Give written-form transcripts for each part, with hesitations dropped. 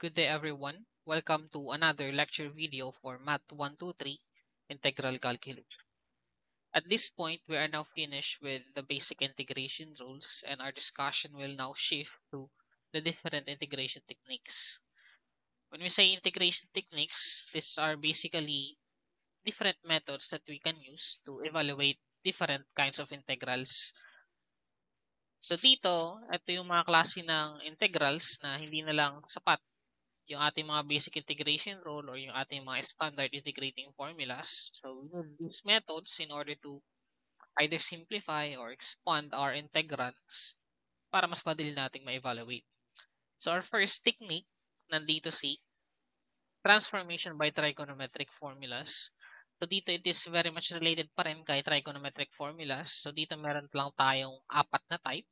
Good day everyone. Welcome to another lecture video for Math 123 Integral Calculus. At this point, we are now finished with the basic integration rules and our discussion will now shift to the different integration techniques. When we say integration techniques, these are basically different methods that we can use to evaluate different kinds of integrals. So dito, ito yung mga klase ng integrals na hindi na lang sapat yung ating mga basic integration rule or yung ating mga standard integrating formulas. So we need these methods in order to either simplify or expand our integrands para mas madali nating ma-evaluate. So our first technique, nandito si transformation by trigonometric formulas. So dito it is very much related pa rin kay trigonometric formulas. So dito meron lang tayong apat na type.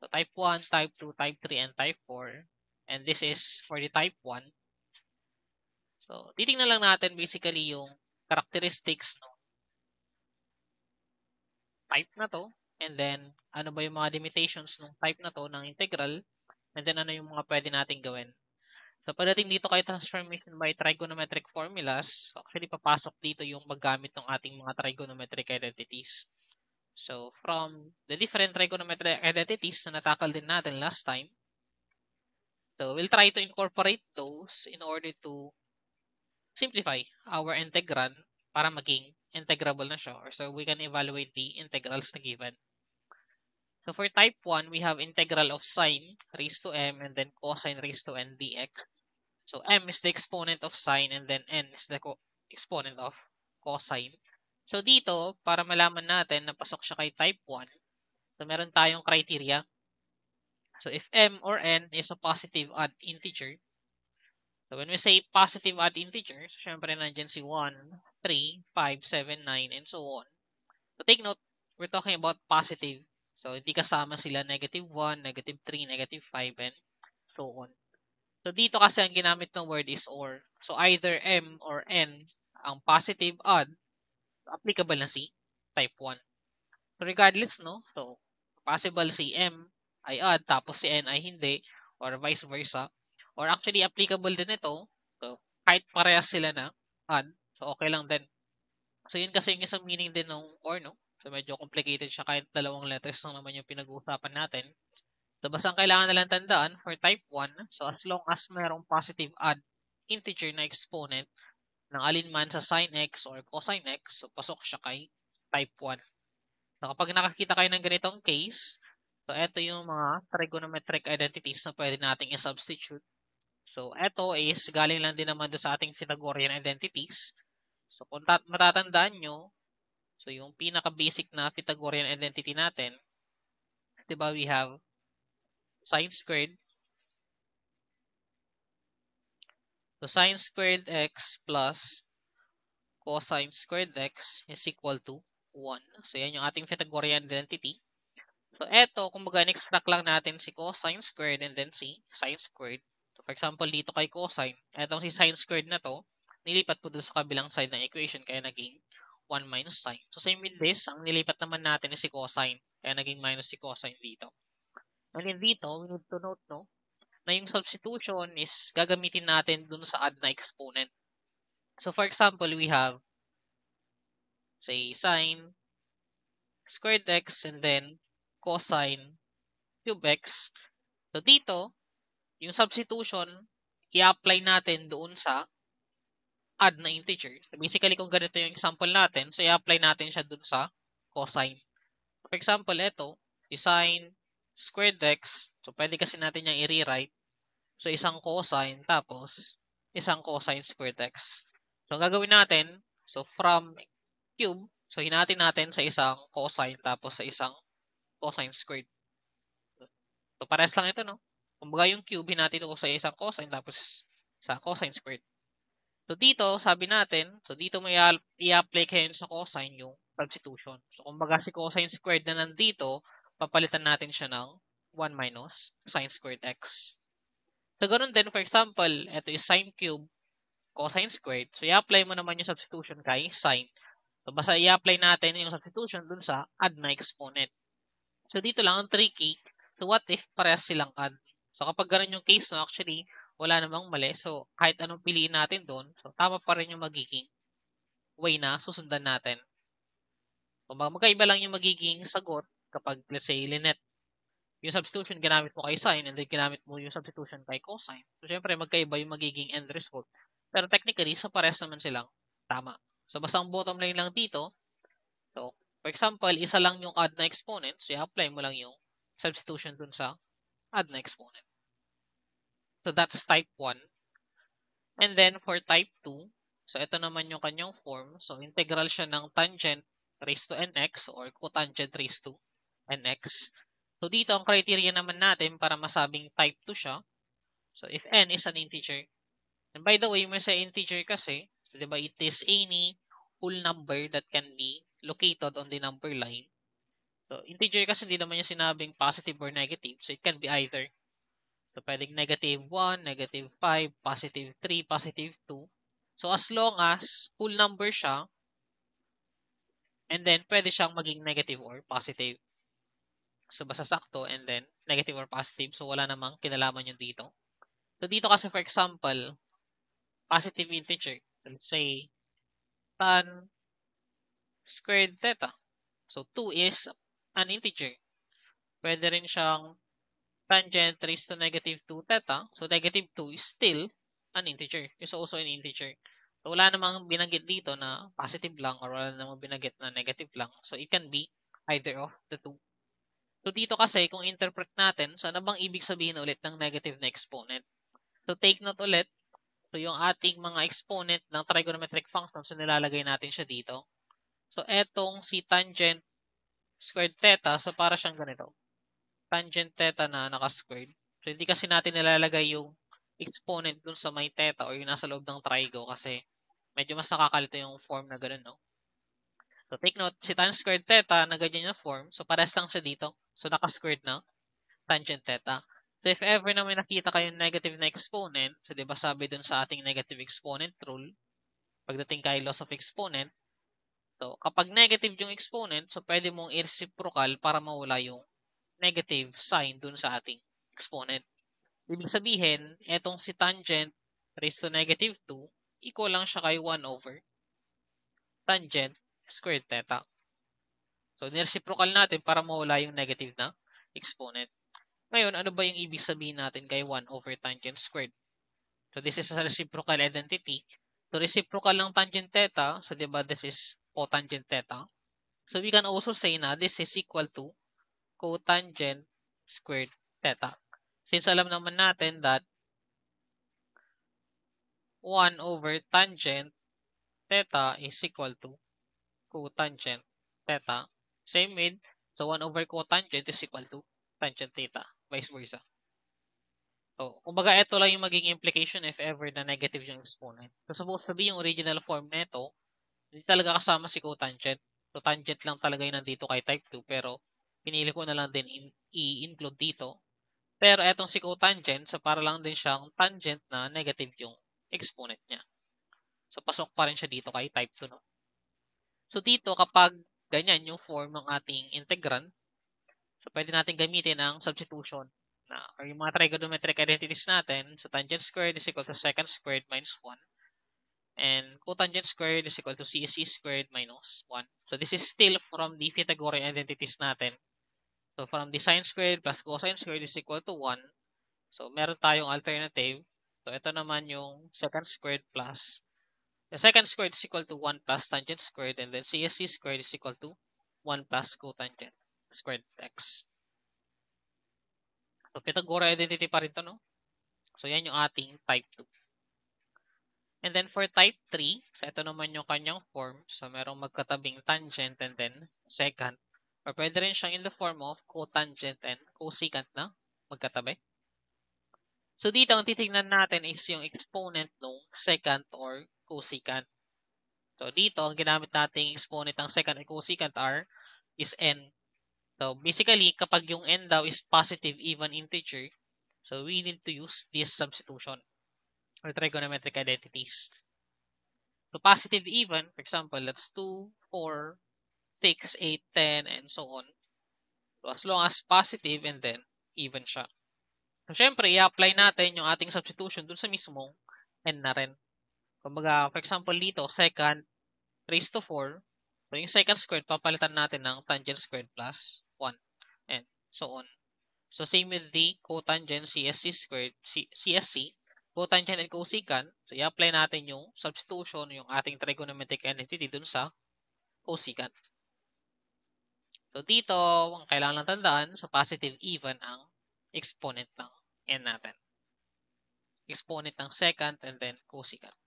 So type 1, type 2, type 3, and type 4. And this is for the type 1. So, titingnan lang natin basically yung characteristics ng type na to. And then, ano ba yung mga limitations ng type na to ng integral. And then, ano yung mga pwede natin gawin. So, pagdating dito kay transformation by trigonometric formulas, actually, papasok dito yung paggamit ng ating mga trigonometric identities. So, from the different trigonometric identities na natakal din natin last time, so we'll try to incorporate those in order to simplify our integrand para maging integrable na siya or so we can evaluate the integrals na given. So for type 1, we have integral of sine raised to m and then cosine raised to n dx. So m is the exponent of sine and then n is the exponent of cosine. So dito, para malaman natin na pasok siya kay type 1, so meron tayong criteria. So if m or n is a positive odd integer, so when we say positive odd integers, syempre nandiyan si 1, 3, 5, 7, 9, and so on. So take note, we're talking about positive. So hindi kasama sila negative 1, negative 3, negative 5, and so on. So dito kasi ang ginamit ng word is or. So either m or n ang positive odd, applicable na si type 1. So regardless, no? So possible si m ay odd tapos si n ay hindi or vice versa. Or actually, applicable din ito. So, kahit parehas sila na odd, so okay lang din. So, yun kasi yung isang meaning din ng or, no? So, medyo complicated siya kahit dalawang letters lang naman yung pinag-uusapan natin. So, basta ang kailangan nalang tandaan for type 1, so as long as merong positive odd integer na exponent ng alinman sa sin x or cosine x, so pasok siya kay type 1. So, kapag nakakita kayo ng ganitong case, so ito yung mga trigonometric identities na pwede nating i-substitute. So, ito is galing lang din naman sa ating Pythagorean identities. So, kung matatandaan nyo, so yung pinaka-basic na Pythagorean identity natin, diba we have sine squared. So, sine squared x plus cosine squared x is equal to 1. So, yan yung ating Pythagorean identity. So, ito, kumbaga, in-extract lang natin si cosine squared and then si sine squared. So, for example, dito kay cosine, etong si sine squared na to, nilipat po doon sa kabilang side ng equation kaya naging 1 minus sine. So, same with this, ang nilipat naman natin is si cosine, kaya naging minus si cosine dito. And then dito, we need to note, no, na yung substitution is gagamitin natin doon sa odd na exponent. So, for example, we have, say, sine squared x and then cosine cube x. So, dito, yung substitution, i-apply natin doon sa odd na integer. So basically, kung ganito yung example natin, so i-apply natin siya doon sa cosine. For example, ito, si sine squared x, so pwede kasi natin yung i-rewrite. So isang cosine, tapos isang cosine squared x. So ang gagawin natin, so from cube, so hinatin natin sa isang cosine, tapos sa isang cosine squared. So pares lang ito, no? Kumbaga yung cube, hinatin ko sa isang cosine, tapos sa cosine squared. So dito, sabi natin, so dito mo i-apply kayo sa cosine yung substitution. So kumbaga si cosine squared na nandito, papalitan natin siya ng 1 minus sine squared x. So ganoon din, for example, ito is sine cube cosine squared. So i-apply mo naman yung substitution kay sine. So basta i-apply natin yung substitution dun sa odd na exponent. So dito lang ang tricky. So what if parehas silang odd? So kapag ganun yung case, no, actually, wala namang mali. So, kahit anong piliin natin doon, so tama pa rin yung magiging way na susundan natin. So, magkaiba lang yung magiging sagot kapag, let's say, linet. Yung substitution ginamit mo kay sine and then ginamit mo yung substitution kay cosine. So, syempre, magkaiba yung magiging end result. Pero technically, sa pares naman silang tama. So, basta ang bottom line lang dito, so, for example, isa lang yung add na exponent, so i-apply mo lang yung substitution dun sa add na exponent. So, that's type 1. And then, for type 2, so ito naman yung kanyang form. So, integral siya ng tangent raised to nx or cotangent raised to nx. So, dito ang criteria naman natin para masabing type 2 siya. So, if n is an integer. And by the way, may sa integer kasi, so, diba, it is any whole number that can be located on the number line. So, integer kasi hindi naman yung sinabing positive or negative. So, it can be either. So, pwedeng negative 1, negative 5, positive 3, positive 2. So, as long as whole number siya, and then pwede siyang maging negative or positive. So, basta sakto and then negative or positive. So, wala namang kinalaman yun dito. So, dito kasi for example, positive integer. Let's say, tan squared theta. So, 2 is an integer. Pwede rin siyang tangent raised to negative 2 theta. So, negative 2 is still an integer. It's also an integer. So, wala namang binanggit dito na positive lang or wala namang binanggit na negative lang. So, it can be either of the two. So, dito kasi, kung interpret natin, so ano bang ibig sabihin ulit ng negative na exponent? So, take note ulit. So, yung ating mga exponent ng trigonometric function, so nilalagay natin siya dito. So, etong si tangent squared theta, so para siyang ganito. Tangent theta na naka-squared. So, hindi kasi natin nilalagay yung exponent dun sa may theta or yung nasa loob ng trigo kasi medyo mas nakakalito yung form na ganun, no? So, take note, si tan squared theta na ganyan yung form. So, pares lang siya dito. So, naka-squared na tangent theta. So, if ever na may nakita kayong negative na exponent, so, di ba sabi dun sa ating negative exponent rule, pagdating kay loss of exponent, so, kapag negative yung exponent, so, pwede mong i-reciprocal para mawala yung negative sign dun sa ating exponent. Ibig sabihin, etong si tangent raised to negative 2, equal lang siya kay 1 over tangent squared theta. So, nireciprocal natin para mawala yung negative na exponent. Ngayon, ano ba yung ibig sabihin natin kay 1 over tangent squared? So, this is a reciprocal identity. So, reciprocal ng tangent theta. So, diba, this is cotangent theta. So, we can also say na this is equal to cotangent squared theta. Since alam naman natin that 1 over tangent theta is equal to cotangent theta. Same with, so 1 over cotangent is equal to tangent theta, vice versa. So, kumbaga ito lang yung magiging implication if ever na negative yung exponent. So, suppose sabi yung original form nito, hindi talaga kasama si cotangent. So, tangent lang talaga yung nandito kay type 2, pero pinili ko na lang din i-include dito. Pero etong si cotangent, so para lang din siyang tangent na negative yung exponent niya. So, pasok pa rin siya dito kay type 2, no? So, dito kapag ganyan yung form ng ating integrand, so pwede natin gamitin ang substitution na or yung mga trigonometric identities natin. So, tangent squared is equal to secant squared minus 1. And cotangent squared is equal to CSC squared minus 1. So, this is still from the Pythagorean identities natin. So, from the sine squared plus cosine squared is equal to 1. So, meron tayong alternative. So, ito naman yung secant squared plus the secant squared is equal to 1 plus tangent squared, and then CSC squared is equal to 1 plus cotangent squared x. So, Pythagorean identity pa rin to, no? So, yan yung ating type 2. And then, for type 3, so ito naman yung kanyang form. So, merong magkatabing tangent and then secant. Or pwede rin siyang in the form of cotangent and cosecant na magkatabi. So, dito ang titignan natin is yung exponent ng secant or cosecant. So, dito ang ginamit nating exponent ng secant and cosecant is n. So, basically, kapag yung n daw is positive even integer, so we need to use this substitution or trigonometric identities. So, positive even, for example, that's 2, 4, 6, 8, 10, and so on. So, as long as positive and then even siya. So, syempre, i-apply natin yung ating substitution dun sa mismong n na rin. Kumbaga, for example, dito, second raised to 4. So, yung second squared, papalitan natin ng tangent squared plus 1. And so on. So, same with the cotangent CSC squared, CSC, cotangent and cosecant. So, i-apply natin yung substitution, yung ating trigonometric entity dun sa cosecant. So, dito, ang kailangan lang tandaan, so positive even ang exponent ng n natin. Exponent ng secant and then cosecant.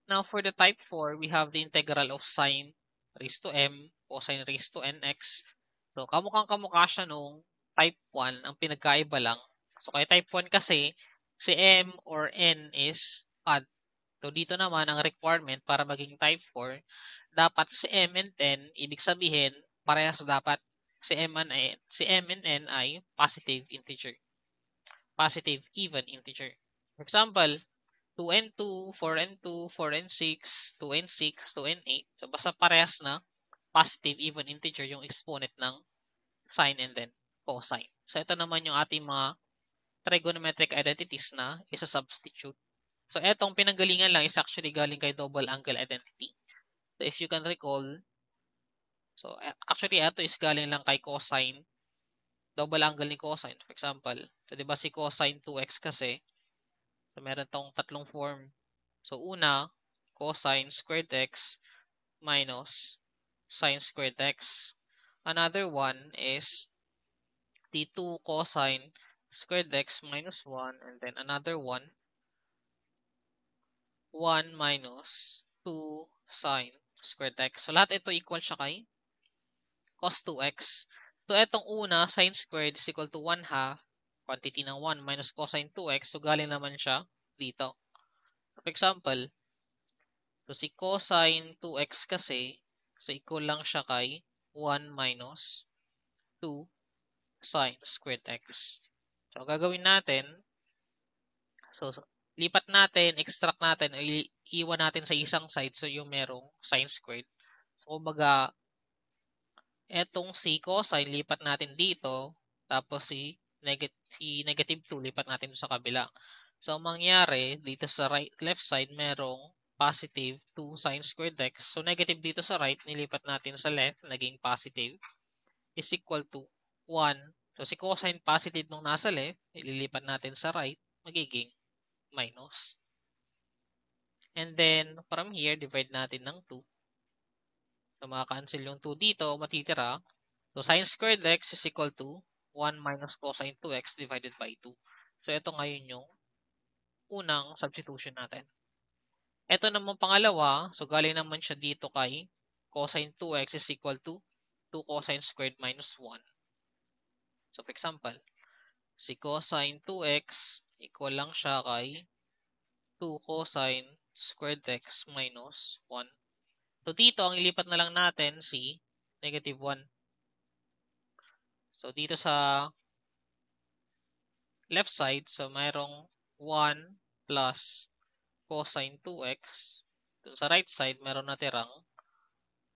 Now, for the type 4, we have the integral of sine raised to m, cosine raised to nx. So, kamukhang-kamukha siya nung type 1, ang pinagkaiba lang. So, kay type 1 kasi, si m or n is odd. So, dito naman, ang requirement para maging type 4, dapat si m and n, ibig sabihin, parehas dapat si m and n ay positive integer. Positive even integer. For example, 2n2, 4n2, 4n6, 2n6, 2n8. So, basta parehas na positive even integer yung exponent ng sine and then cosine. So, ito naman yung ating mga trigonometric identities na isa-substitute. So, etong pinanggalingan lang is actually galing kay double angle identity. So, if you can recall, so actually ito is galing lang kay cosine, double angle ni cosine. For example, so 'di ba si cosine 2x kasi, so meron tong tatlong form. So, una, cosine squared x minus sine squared x. Another one is the 2 cosine squared x minus 1. And then another one, 1 minus 2 sine squared x. So, lahat ito equal siya kay cos 2x. So, etong una, sine squared is equal to 1 half quantity ng 1 minus cosine 2x. So, galing naman siya dito. For example, so si cosine 2x kasi, so equal lang siya kay 1 minus 2 sine squared x. So, gagawin natin, so lipat natin, extract natin, o iwan natin sa isang side, so yung merong sine squared. So, kumbaga, etong si cosine, lipat natin dito, tapos si negative 2, lipat natin sa kabila. So, ang mangyari, dito sa left side, merong positive 2 sine squared x. So, negative dito sa right, nilipat natin sa left, naging positive, is equal to 1. So, si cosine positive nung nasa left, ililipat natin sa right, magiging minus. And then, from here, divide natin ng 2. So, maka-cancel yung 2 dito, matitira. So, sine squared x is equal to 1 minus cosine 2x divided by 2. So, ito ngayon yung unang substitution natin. Ito naman pangalawa, so galing naman siya dito kay cosine 2x is equal to 2 cosine squared minus 1. So, for example, si cosine 2x equal lang siya kay 2 cosine squared x minus 1. So, dito, ang ilipat na lang natin si negative 1. So, dito sa left side, so mayroong 1 plus cosine 2x. Dun sa right side, meron natirang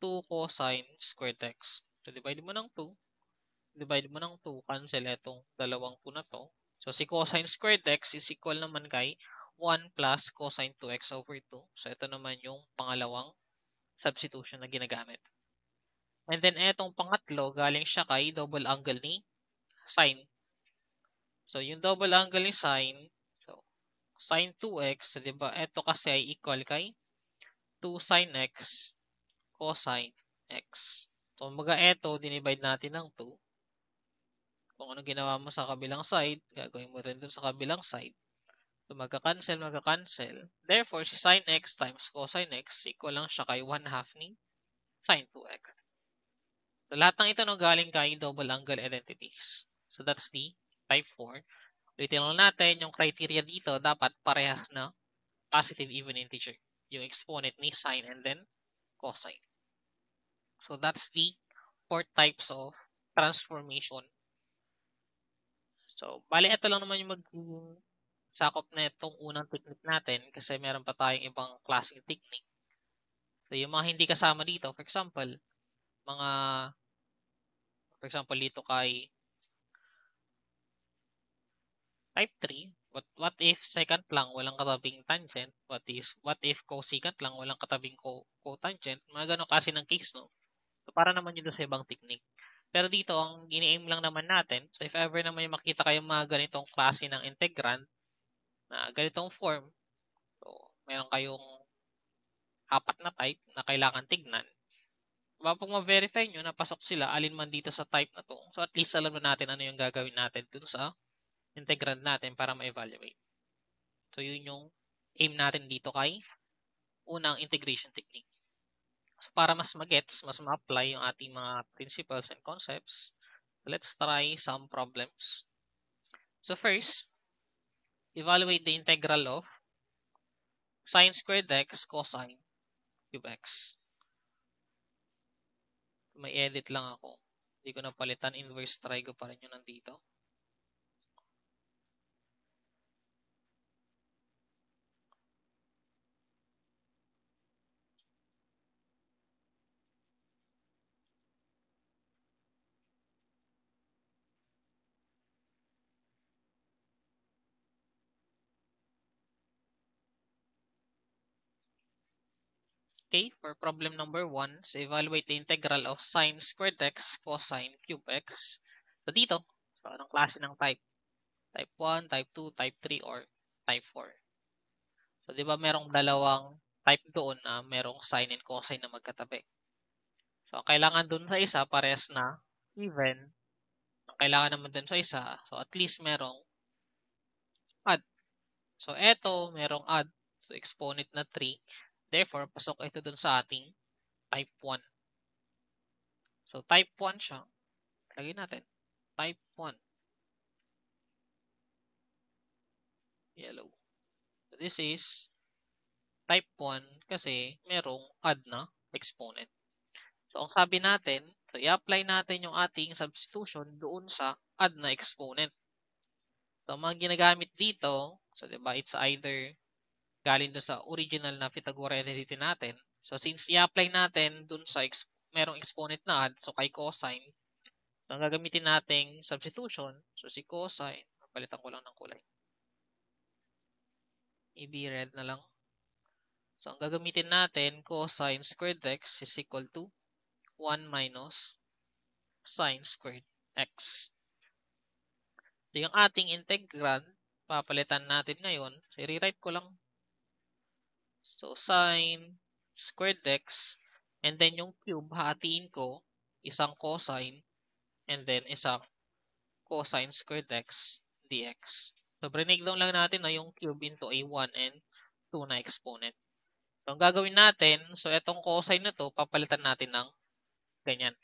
2 cosine squared x. So, divide mo ng 2. Divide mo ng 2, cancel itong dalawang 2 na to. So, si cosine squared x is equal naman kay 1 plus cosine 2x over 2. So, ito naman yung pangalawang substitution na ginagamit. And then, etong pangatlo, galing siya kay double angle ni sine. So, yung double angle ni sine, so, sine 2x, so, diba, ito kasi ay equal kay 2 sine x cosine x. So, mga ito, dinivide natin ng 2. Kung ano ginawa mo sa kabilang side, gagawin mo rin dun sa kabilang side. So, magka-cancel, magka-cancel. Therefore, si sine x times cosine x, equal lang siya kay 1 half ni sine 2x. So, lahat ng ito no galing kay double angle identities. So, that's the type 4. Ulitin lang natin, yung criteria dito, dapat parehas na positive even integer. Yung exponent ni sine and then cosine. So, that's the 4 types of transformation. So, bali, ito lang naman yung magiging sakop na itong unang technique natin kasi meron pa tayong ibang klaseng technique. So, yung mga hindi kasama dito, for example, dito kay Type 3, what if secant lang walang katabing tangent? What if cosecant lang walang katabing cotangent? Mga ganun kasi ng case, no? So, para naman yun sa ibang technique. Pero dito, ang ini-aim lang naman natin, so if ever naman yung makita kayo mga ganitong klase ng integrand na ganitong form, so meron kayong apat na type na kailangan tignan, pag ma-verify nyo na pasok sila alin man dito sa type na to, so at least alam na natin ano yung gagawin natin dun sa integrand natin para ma-evaluate. So yun yung aim natin dito kay unang integration technique. So para mas magets, mas ma-apply yung ating mga principles and concepts, let's try some problems. So first, evaluate the integral of sine squared x cosine cube x. May edit lang ako. Hindi ko napalitan. Inverse trigo pa rin yun nandito. Okay, for problem number 1, so evaluate the integral of sine squared x cosine cube x. So dito, so anong klase ng type? Type 1, type 2, type 3, or type 4. So di ba merong dalawang type doon na merong sine and cosine na magkatabi. So kailangan dun sa isa parehas na even. Ang kailangan naman dun sa isa, so at least merong odd. So eto merong odd. So exponent na 3. Therefore, pasok ito dun sa ating type 1. So type 1 siya. Lagyan natin. Type 1. Yellow. So this is type 1 kasi merong odd na exponent. So ang sabi natin, so i-apply natin yung ating substitution doon sa odd na exponent. So mga ginagamit dito, so diba it's either galing doon sa original na Pythagorean identity natin. So since i-apply natin doon sa merong exponent na odd, so kay cosine, so ang gagamitin nating substitution, so si cosine, palitan ko lang ng kulay. I-be red na lang. So, ang gagamitin natin, cosine squared x is equal to 1 minus sine squared x. So, yung ating integrand, papalitan natin ngayon. So, i-rewrite ko lang. So, sine squared x, and then yung cube, hatiin ko, isang cosine, and then isang cosine squared x dx. So, breakdown lang natin na yung cube into a 1 and 2 na exponent. So, ang gagawin natin, so itong cosine na to, papalitan natin ng ganyan.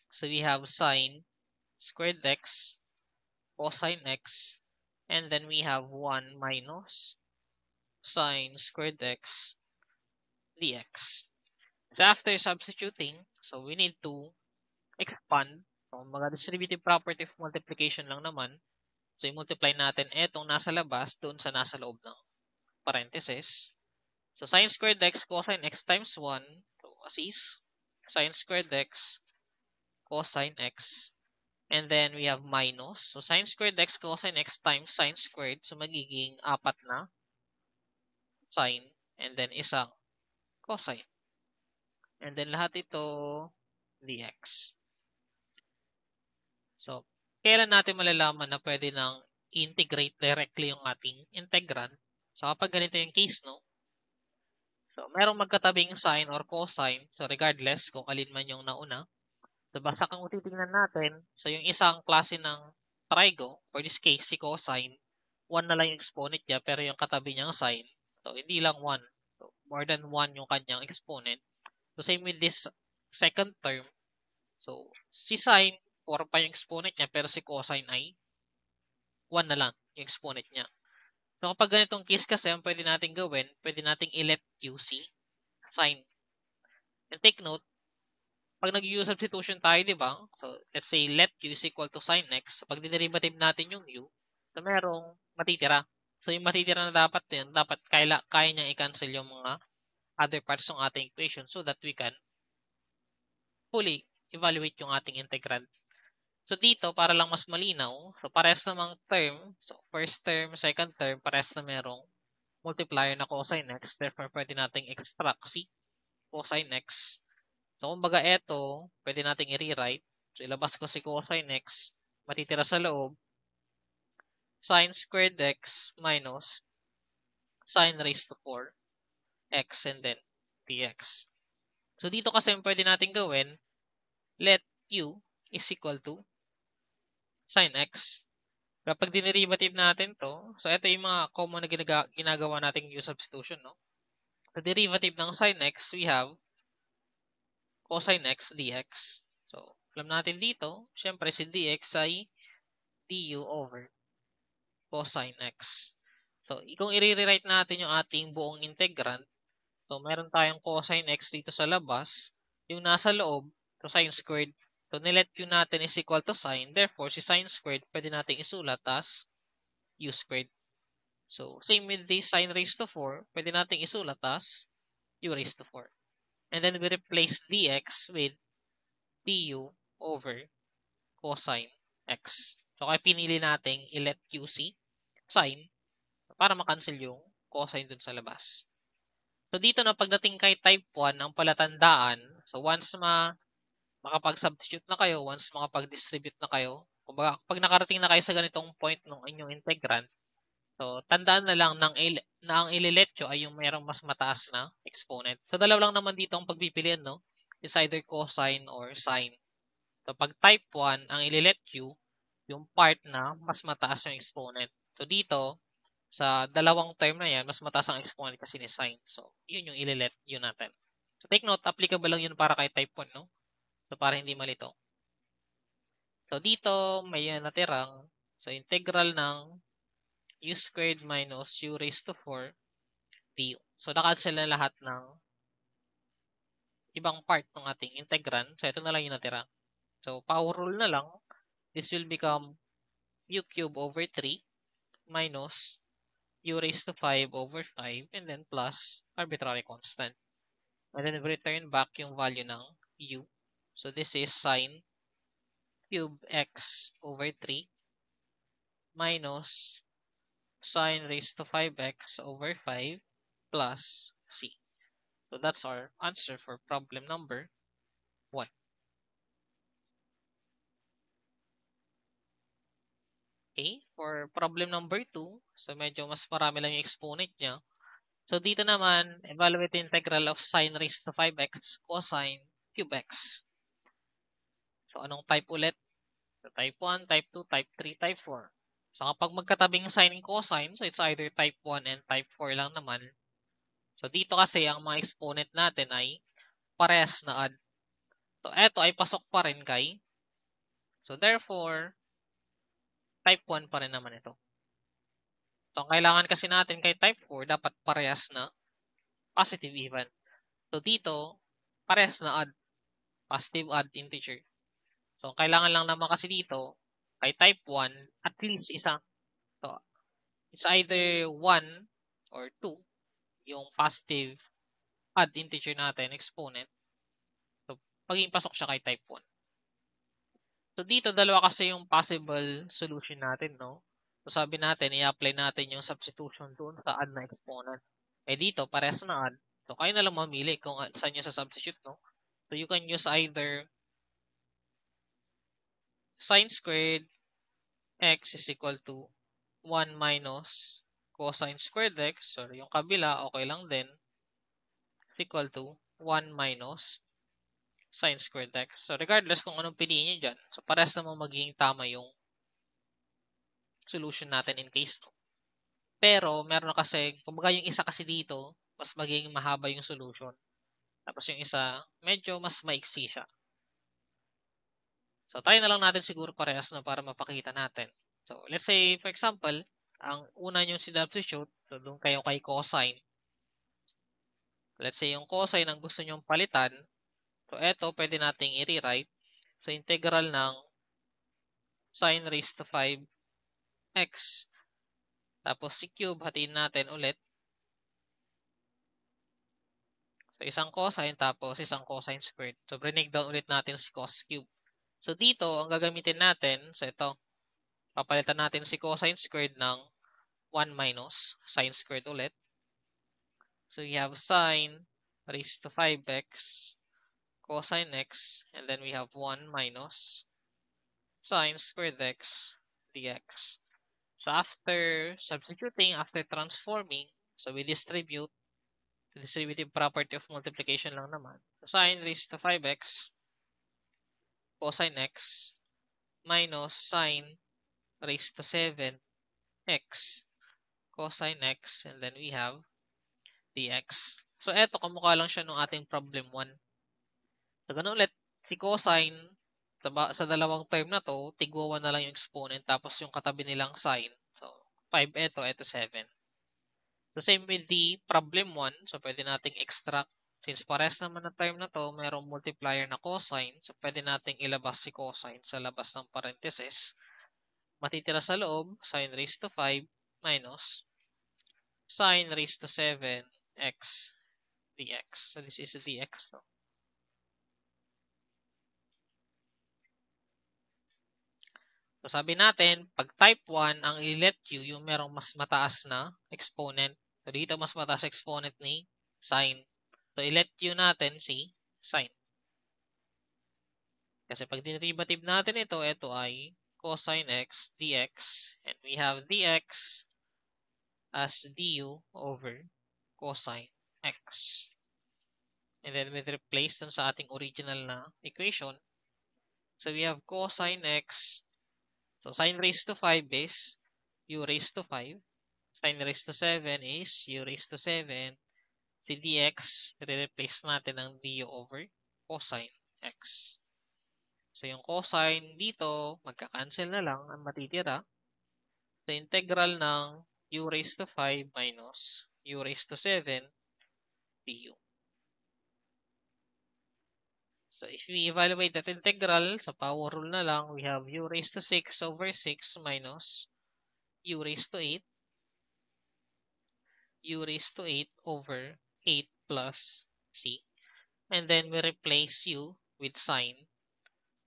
So, we have sine squared x, cosine x, and then we have 1 minus sine squared x dx. So, after substituting, so we need to expand. So, mga distributive property of multiplication lang naman. So, i-multiply natin itong nasa labas doon sa nasa loob ng parenthesis. So, sine squared x cosine x times 1, so as is, sine squared x cosine x. And then, we have minus. So, sine squared x cosine x times sine squared. So, magiging 4 na sine. And then, isang cosine. And then, lahat ito dx. So, kailan natin malalaman na pwede nang integrate directly yung ating integrand? So, kapag ganito yung case, no? So, merong magkatabing sine or cosine. So, regardless kung alin man yung nauna. So, basta kung titingnan natin, so yung isang klase ng trigo, for this case, si cosine, 1 na lang yung exponent niya, pero yung katabi niyang sine, so hindi lang 1. So, more than 1 yung kanyang exponent. So, same with this second term. So, si sine, 4 pa yung exponent niya, pero si cosine ay 1 na lang yung exponent niya. So, kapag ganitong case kasi, ang pwede natin gawin, pwede nating i-let q si sine. And take note, pag nag-u substitution tayo, di ba? So, let's say let u is equal to sine x. Pag dinerivative natin yung u, so merong matitira. So, yung matitira na dapat din, dapat kaya niyang i-cancel yung mga other parts ng ating equation so that we can fully evaluate yung ating integrand. So dito, para lang mas malinaw, so parehas namang term, so first term, second term, parehas na merong multiplier na cosine x, therefore pwede nating extract si cosine x. So kumbaga eto, pwede nating i-rewrite. So ilabas ko si cosine x, matitira sa loob, sine squared x minus sine raised to 4 x and then dx. So dito kasi pwede natin gawin, let u is equal to sine x. Kapag dinerivative natin to, so ito yung mga common na ginagawa nating u substitution, no? So derivative ng sine x, we have cosine x dx. So alam natin dito, syempre si dx ay du over cosine x. So kung i-rewrite natin yung ating buong integrand, so meron tayong cosine x dito sa labas, yung nasa loob, so sine squared. So nilet u natin is equal to sine, therefore si sine squared pwede nating isulat as u squared. So same with the sine raised to 4, pwede nating isulat as u raised to 4. And then we replace dx with du over cosine x. So kaya pinili nating i-let u si sine para makancel yung cosine dun sa labas. So dito na pagdating kay type 1, ang palatandaan, so once makapag-substitute na kayo, once makapag-distribute na kayo, kumbaga pag nakarating na kayo sa ganitong point ng inyong integrand, so tandaan na lang na ang ililet nyo ay yung mayroong mas mataas na exponent. So dalawa lang naman dito ang pagpipilian, no? It's either cosine or sine. So pag type 1, ang ililet nyo, yung part na mas mataas yung exponent. So dito, sa dalawang term na yan, mas mataas ang exponent kasi ni sine. So, yun yung ililet yun natin. So, take note, applicable lang yun para kay type 1, no? So, para hindi malito. So, dito, may natirang, so, integral ng u squared minus u raised to 4 du. So, nakancel na lahat ng ibang part ng ating integrand. So, ito na lang yung natira. So, power rule na lang, this will become u cube over 3 minus u raised to 5 over 5 and then plus arbitrary constant. And then we return back yung value ng u. So this is sine cube x over 3 minus sine raised to 5x over 5 plus c. So that's our answer for problem number 1. Okay, for problem number 2, so medyo mas marami lang yung exponent niya. So dito naman, evaluate the integral of sine raised to 5x cosine cube x. So anong type ulit? So type 1, type 2, type 3, type 4. So kapag magkatabing sine and cosine, so it's either type 1 and type 4 lang naman. So dito kasi ang mga exponent natin ay parehas na add. So eto ay pasok pa rin kay. So therefore, type 1 pa rin naman ito. So ang kailangan kasi natin kay type 4, dapat parehas na positive even. So dito, parehas na add. Positive add integer. So ang kailangan lang naman kasi dito, kay type 1, at least isa. So it's either 1 or 2 yung positive add integer natin, exponent. So maging pasok siya kay type 1. So dito, dalawa kasi yung possible solution natin, no? So sabi natin, i-apply natin yung substitution doon sa add na exponent. Eh dito, parehas na add. So kayo na lang mamili kung saan nyo sa substitute, no? So you can use either sine squared x is equal to 1 minus cosine squared x. So yung kabila, okay lang din. Is equal to 1 minus sine squared x. So regardless kung anong piliin nyo dyan, so parehas naman magiging tama yung solution natin in case 2. Pero meron na kasi, kumbaga yung isa kasi dito, mas magiging mahaba yung solution. Tapos yung isa, medyo mas maiksi siya. So try na lang natin siguro parehas na para mapakita natin. So let's say for example, ang una nyo sinubstitute, so doon kayo kay cosine. Let's say yung cosine ang gusto nyong palitan, so eto pwede nating i-rewrite. So integral ng sine raised to 5x. Tapos si cube, hatiin natin ulit. So isang cosine tapos isang cosine squared. So break down ulit natin si cos cube. So, dito, ang gagamitin natin, so ito, papalitan natin si cosine squared ng 1 minus sine squared ulit. So, we have sine raised to 5x cosine x, and then we have 1 minus sine squared x dx. So, after substituting, after transforming, so we distribute the distributive property of multiplication lang naman. So, sine raised to 5x cosine x minus sine raised to 7x cosine x, and then we have dx. So, eto, kamukha lang siya nung ating problem 1. So, ganun ulit, si cosine, sa dalawang term na to, tigwa 1 na lang yung exponent, tapos yung katabi nilang sine. So, 5 eto 7. So, same with the problem 1. So, pwede nating extract. Since pares naman na term na to, mayroong multiplier na cosine. So, pwede nating ilabas si cosine sa labas ng parenthesis. Matitira sa loob, sine raised to 5 minus sine raised to 7x dx. So, this is dx. No? So, sabi natin, pag type 1, ang i-let you, yung merong mas mataas na exponent. So, dito mas mataas exponent ni sine. So, i-let you natin si sine. Kasi pag derivative natin ito ay cosine x dx. And we have dx as du over cosine x. And then we replace dun sa ating original na equation. So, we have cosine x. So, sine raised to 5 is u raised to 5. Sine raised to 7 is u raised to 7. Si dx, re-replace natin ng du over cosine x. So, yung cosine dito, magka-cancel na lang ang matitira. So, integral ng u raised to 5 minus u raised to 7 du. So, if we evaluate that integral, sa power rule na lang, we have u raised to 6 over 6 minus u raised to 8. U raised to 8 over 8 plus c. And then we replace u with sine.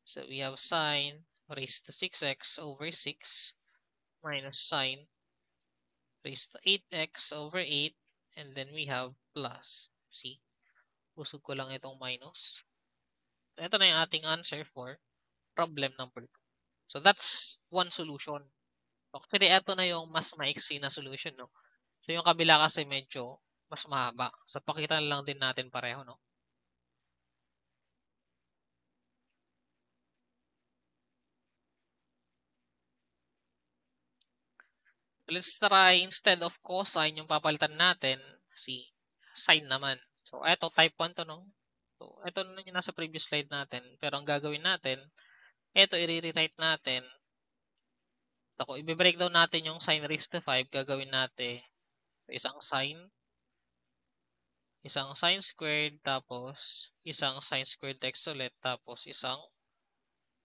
So, we have sine raised to 6x over 6 minus sine raised to 8x over 8. And then we have plus c. Busog ko lang itong minus. Ito na yung ating answer for problem number 2. So, that's one solution. Actually, ito na yung mas maiksi na solution, no? So, yung kabila kasi medyo mas mahaba. So, pakita lang din natin pareho, no? Let's try, instead of cosine, yung papalitan natin, si sine naman. So, eto, type 1 to, no? So, eto na yung nasa previous slide natin. Pero ang gagawin natin, eto, i-rewrite natin. Ako, i-breakdown natin yung sine raised to 5. Gagawin natin isang sine squared, tapos isang sine squared x ulit, tapos isang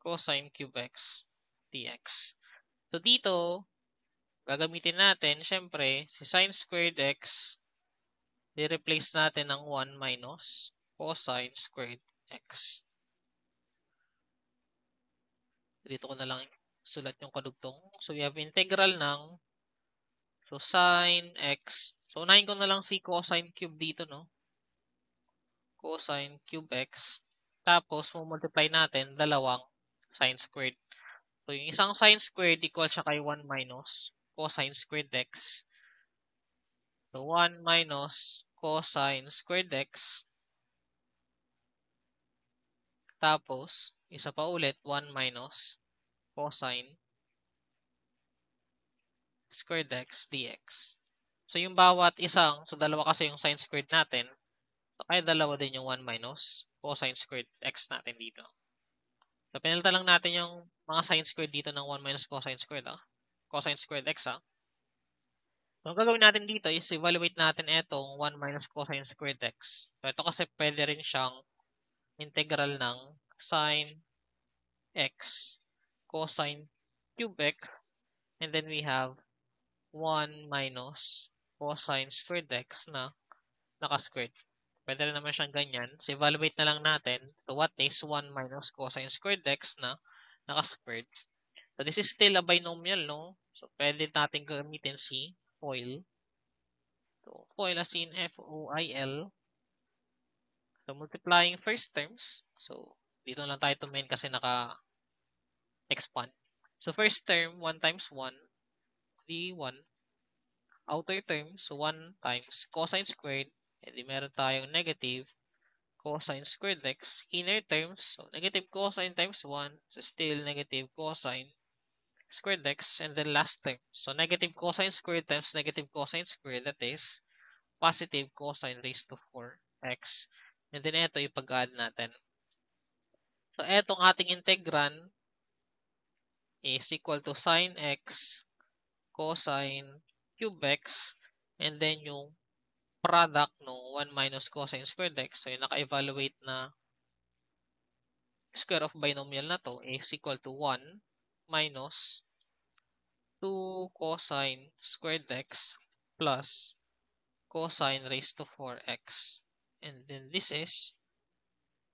cosine cube x dx. So, dito, gagamitin natin, syempre, si sine squared x, i-replace natin ng 1 minus cosine squared x. Dito ko na lang sulat yung kadugtong. So, we have integral ng, so, sine x. So, unahin ko na lang si cosine cube dito, no? Cosine cube x. Tapos, multiply natin dalawang sine squared. So, yung isang sine squared equal siya kay 1 minus cosine squared x. So, 1 minus cosine squared x. Tapos, isa pa ulit, 1 minus cosine squared x dx. So, yung bawat isang, so dalawa kasi yung sine squared natin. So, kaya dalawa din yung 1 minus cosine squared x natin dito. So, pinalitan lang natin yung mga sine squared dito ng 1 minus cosine squared, cosine squared x, So, ang gagawin natin dito is evaluate natin itong 1 minus cosine squared x. So, ito kasi pwede rin siyang integral ng sine x cosine cube x. And then we have 1 minus cosine squared x na naka-squared. Pwede rin naman siyang ganyan. So, evaluate na lang natin. So, what is 1 minus cosine squared x na naka-squared. So, this is still a binomial, no? So, pwede natin gamitin si FOIL. So, FOIL as in F-O-I-L. So, multiplying first terms. So, dito lang tayo tumain kasi naka-expand. So, first term, 1 times 1, di 1. Outer term, so 1 times cosine squared, edi meron tayong negative cosine squared x. Inner terms, so negative cosine times 1, so still negative cosine squared x. And then last term, so negative cosine squared times negative cosine squared, that is positive cosine raised to 4x. And then ito ipag-add natin. So etong ating integrand is equal to sine x cosine cube x, and then yung product no 1 minus cosine squared x. So yung naka-evaluate na square of binomial na to is equal to 1 minus 2 cosine squared x plus cosine raised to 4x. And then this is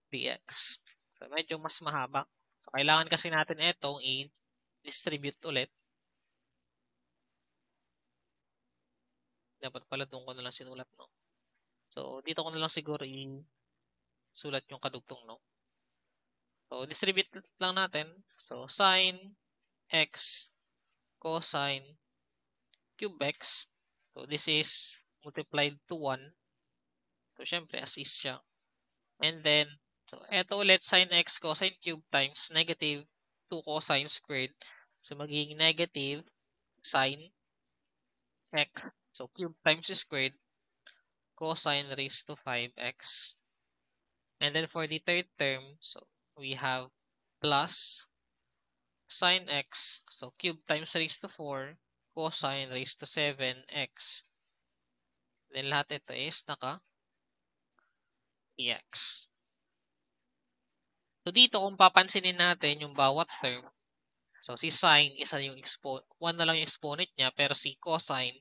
dx. So medyo mas mahaba. So kailangan kasi natin itong i-distribute ulit. Dapat pala doon ko na lang sinulat, no? So dito ko na lang siguro i-sulat yung kadugtong, no? So distribute lang natin. So sine x cosine cube x. So this is multiplied to 1. So syempre as is siya. And then, so eto ulit sine x cosine cube times negative 2 cosine squared. So magiging negative sine x. So cube times squared cosine raised to 5x. And then for the third term, so we have plus sine x. So cube times raised to 4 cosine raised to 7x. Then lahat ito is naka-dx. So dito kung papansinin natin yung bawat term, so si sine, isa yung 1 na lang yung exponent niya, pero si cosine,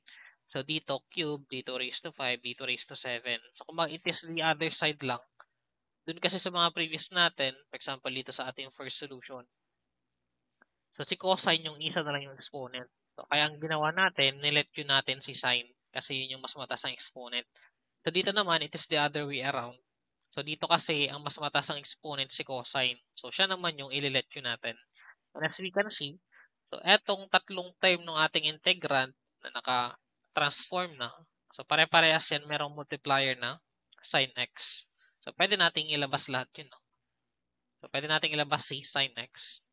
so dito cube, dito raised to 5, dito raised to 7. So kung it is the other side lang, dun kasi sa mga previous natin, for example dito sa ating first solution, so si cosine yung isa na lang yung exponent. So kaya ang ginawa natin, nilet yun natin si sine, kasi yun yung mas mataas ang exponent. So dito naman, it is the other way around. So dito kasi, ang mas mataas ang exponent si cosine. So siya naman yung ililet yun natin. And as we can see, so etong tatlong term ng ating integrand na naka-transform na, so pare-parehas yan, merong multiplier na sin x. So pwede nating ilabas lahat yun. No? So pwede nating ilabas si sin x.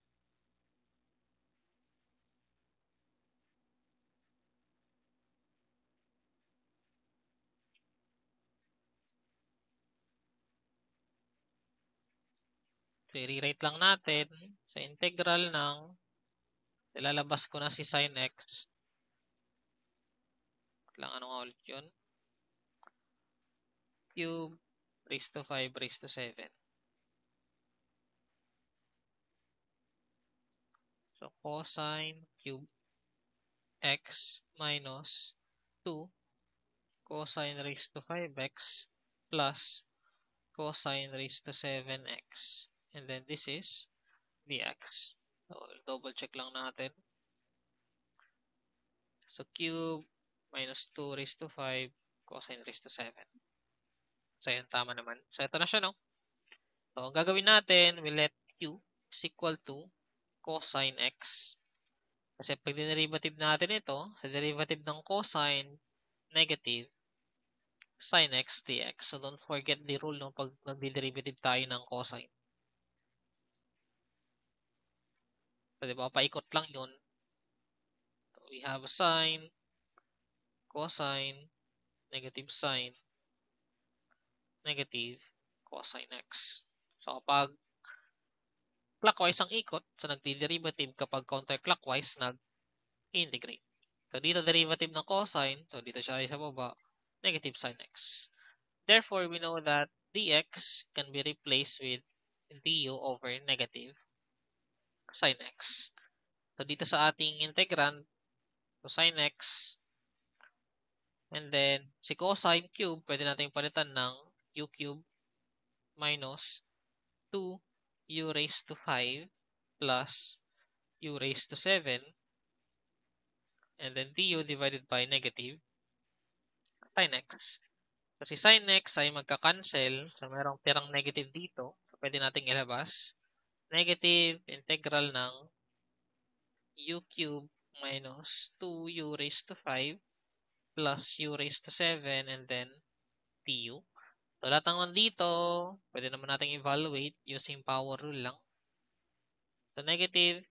So i-rewrite lang natin sa integral ng ilalabas ko na si sin x. Lang ano nga ulit yun? Cube raised to 5 raised to 7. So cosine cube x minus 2 cosine raised to 5x plus cosine raised to 7x. And then this is dx. So double check lang natin. So cube minus 2 raised to 5 cosine raised to 7. So yun, tama naman. So ito na siya, no? So ang gagawin natin, we let q is equal to cosine x. Kasi pag dinerivative natin ito, sa derivative ng cosine, negative, sin x dx. So don't forget the rule no, pag nagdi-derivative tayo ng cosine. So diba, paikot lang yun. So, we have sine, cosine, negative sine, negative cosine x. So kapag clockwise ang ikot, so nagdi-derivative, kapag counterclockwise, nag-integrate. So dito derivative ng cosine, so dito siya sa baba, negative sine x. Therefore, we know that dx can be replaced with du over negative sine x. So dito sa ating integrand, so sine x, and then si cosine cube, pwede natin palitan ng u cubed minus 2u raised to 5 plus u raised to 7, and then du divided by negative sin x. Kasi sin x ay magka-cancel, so merong tirang negative dito, so pwede nating ilabas. Negative integral ng u cubed minus 2u raised to 5 plus u raised to 7 and then du. So lahat ng nandito, pwede naman nating evaluate using power rule lang. So negative,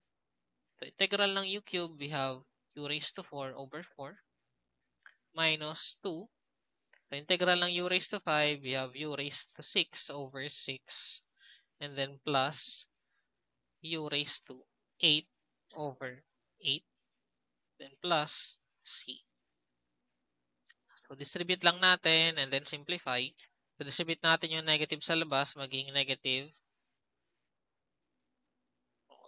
so integral ng u cubed, we have u raised to 4 over 4 minus 2. So integral ng u raised to 5, we have u raised to 6 over 6 and then plus u raised to 8 over 8 then plus c. So distribute lang natin and then simplify. So distribute natin yung negative sa labas maging negative.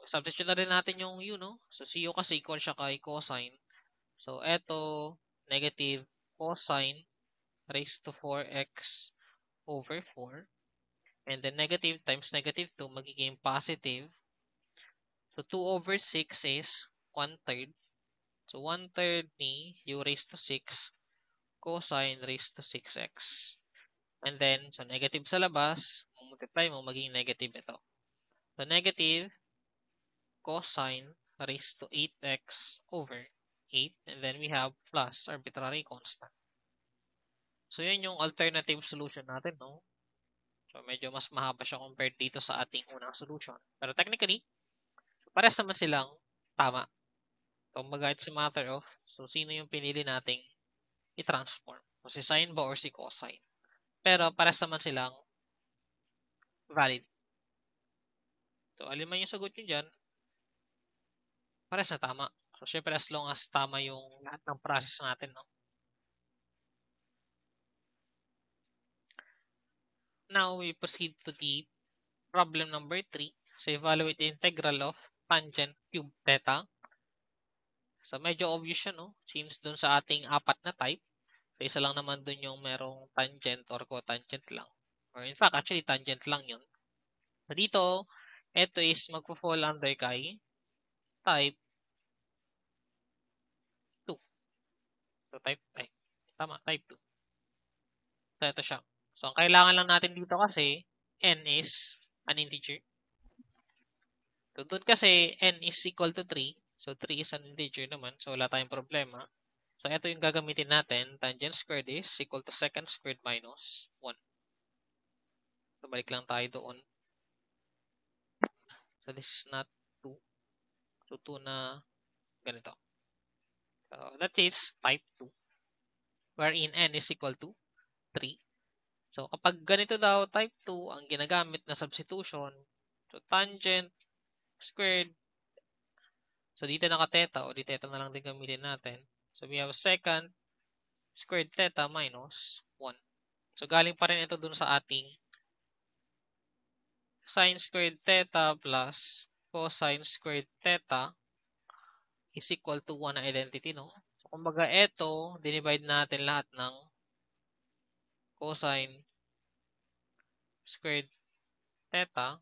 Substitute na rin natin yung u, no? So cu kasi equal siya kay cosine. So eto negative cosine raised to 4x over 4. And then negative times negative 2 magiging positive. So 2 over 6 is 1/3. So 1/3 ni u raised to 6 cosine raised to 6x. And then, so negative sa labas, multiply mo, maging negative ito. So negative cosine raised to 8x over 8. And then we have plus arbitrary constant. So yun yung alternative solution natin, no? So medyo mas mahaba siya compared dito sa ating unang solution. Pero technically, pares naman silang tama. So kumbaga it's a matter of so sino yung pinili nating i-transform. So si sine ba or si cosine. Pero pares naman silang valid. So alin man yung sagot nyo dyan, pares na tama. So syempre as long as tama yung lahat ng process natin, no? Now we proceed to the problem number 3. So evaluate the integral of tangent cube theta. So medyo obvious siya, no? Since dun sa ating apat na type, so isa lang naman dun yung merong tangent or cotangent lang. Or in fact, actually tangent lang yun. So dito, ito is magpo-fall under kay type 2. So tama, type 2. So ito siya. So ang kailangan lang natin dito kasi n is an integer. So doon kasi n is equal to 3. So 3 is an integer naman. So wala tayong problema. So ito yung gagamitin natin. Tangent squared is equal to secant squared minus 1. So balik lang tayo doon. So this is not 2. So 2 na ganito. So that is type 2. Wherein n is equal to 3. So kapag ganito daw type 2 ang ginagamit na substitution, so tangent squared, so dito naka-theta o di theta na lang din gamitin natin. So we have secant squared theta minus 1. So galing pa rin ito dun sa ating sine squared theta plus cosine squared theta is equal to 1 na identity, no? So kumbaga ito, dinivide natin lahat ng cosine squared theta,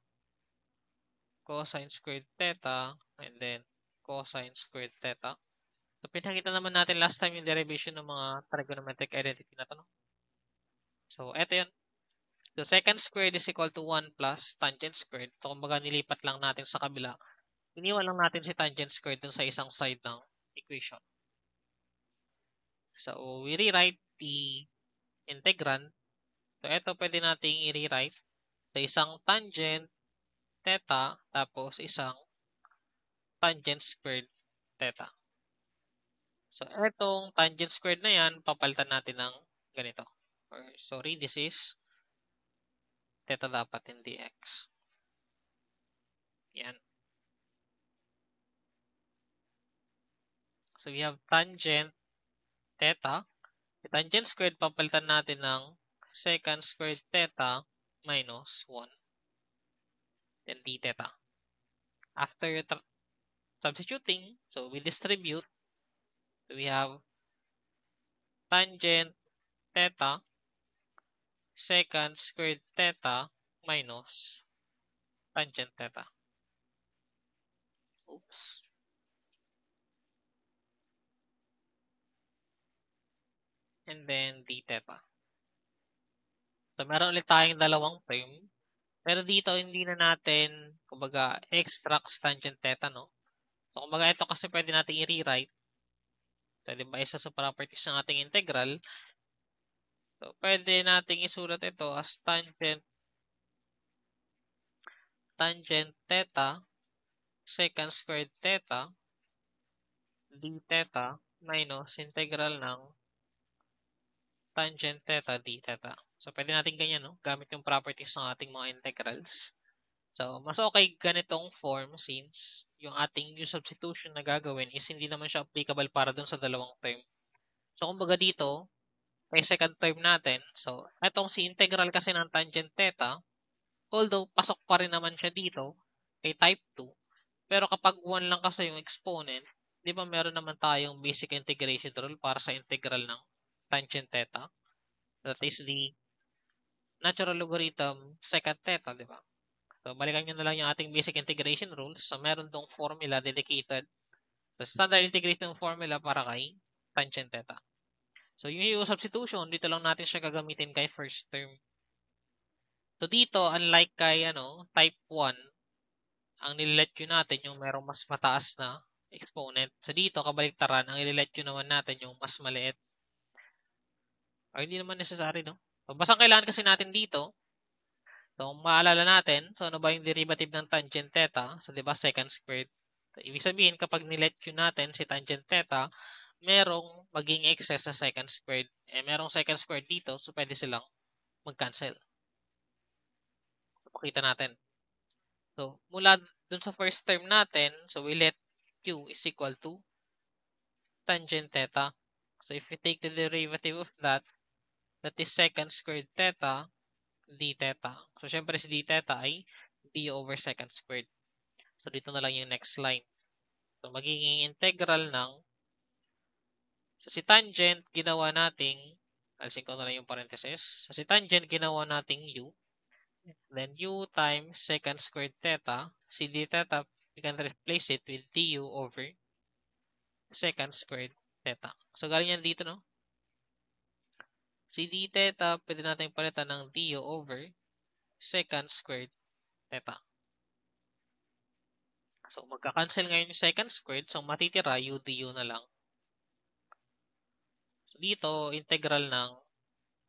cosine squared theta, and then cosine squared theta. So pinakita naman natin last time yung derivation ng mga trigonometric identity na to, no? So ito yun. So secant squared is equal to 1 plus tangent squared. So kumbaga nilipat lang natin sa kabila. Iniwan lang natin si tangent squared dun sa isang side ng equation. So we rewrite the integrand. So ito pwede nating i-rewrite sa isang tangent theta tapos isang tangent squared theta. So etong tangent squared na yan, papalitan natin ng ganito. Or sorry, this is theta dapat hindi x. Yan. So we have tangent theta. The tangent squared, papalitan natin ng secant squared theta minus 1. Then d theta. After substituting, so we distribute. So we have tangent theta secant squared theta minus tangent theta. Oops. And then d theta. So, meron ulit tayong dalawang term. Pero dito, hindi na natin, kumbaga, extract tangent theta, no? So, kumbaga, ito kasi pwede natin i-rewrite. So, di ba, isa sa properties ng ating integral. So, pwede natin isulat ito as tangent theta secant squared theta d theta minus integral ng tangent theta d theta. So, pwede natin ganyan, no? Gamit yung properties ng ating mga integrals. So, mas okay ganitong form since yung ating use substitution na gagawin is hindi naman siya applicable para dun sa dalawang term. So, kumbaga dito, kay second term natin, so, etong si integral kasi ng tangent theta, although pasok pa rin naman siya dito, kay type 2, pero kapag 1 lang kasi yung exponent, di ba meron naman tayong basic integration rule para sa integral ng tangent theta? That is the natural logarithm secant theta, di ba? So, balikan nyo na lang yung ating basic integration rules. So, meron tong formula dedicated. So, standard integration formula para kay tangent theta. So, yung substitution, dito lang natin siya gagamitin kay first term. So, dito, unlike kay type 1, ang nilet nyo natin yung merong mas mataas na exponent. So, dito, kabaliktaran, ang ililet nyo naman natin yung mas maliit. Or hindi naman necessary, no? So, basta kailangan kasi natin dito, so, kung maalala natin, so ano ba yung derivative ng tangent theta? So, di ba, secant squared. So, ibig sabihin, kapag nilet yun natin si tangent theta, merong maging excess sa secant squared. Eh, merong secant squared dito, so pwede silang mag-cancel. So, pakita natin. So, mula dun sa first term natin, so we let q is equal to tangent theta. So, if we take the derivative of that is secant squared theta d theta. So, syempre si d theta ay d over secant squared. So, dito na lang yung next line. So, magiging integral ng, so si tangent, ginawa nating, alisin ko na lang yung parenthesis. So, si tangent, ginawa nating u. Then, u times secant squared theta. Si d theta, we can replace it with du over secant squared theta. So, galing yan dito, no? Si d theta, pwede natin palitan ng du over secant squared theta. So, magka-cancel ngayon yung secant squared. So, matitira u du na lang. So, dito, integral ng,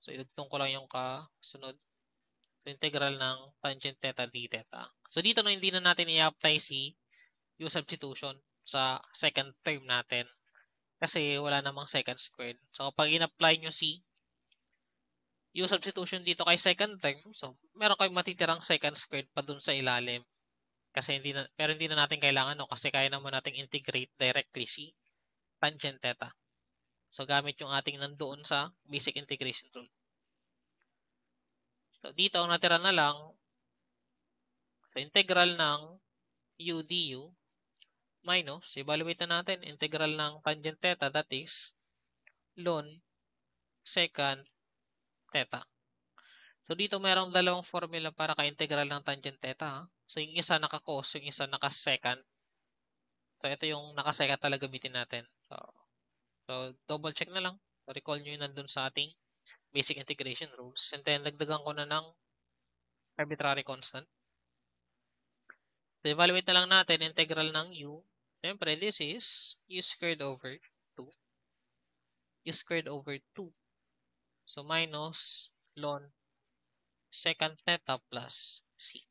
so, idugtong ko lang yung kasunod. So, integral ng tangent theta d theta. So, dito na hindi na natin i-apply si u substitution sa second term natin. Kasi wala namang secant squared. So, pag in-apply nyo si u substitution dito kay second term, so, meron kayong matitirang secant squared pa dun sa ilalim. Kasi pero hindi na natin kailangan, no? Kasi kaya naman nating integrate directly si tangent theta. So, gamit yung ating nandoon sa basic integration rule. So, dito ang natira na lang, so, integral ng u du minus, evaluate na natin, integral ng tangent theta, that is ln secant theta. So, dito merong dalawang formula para ka-integral ng tangent theta. So, yung isa naka-cos, yung isa naka-secant. So, ito yung naka-secant talaga gamitin natin. So, double check na lang. So, recall nyo yun nandun sa ating basic integration rules. And then, dagdagan ko na ng arbitrary constant. So, evaluate na lang natin integral ng u. Siyempre, this is u squared over 2. U squared over 2. So, minus ln secant theta plus c.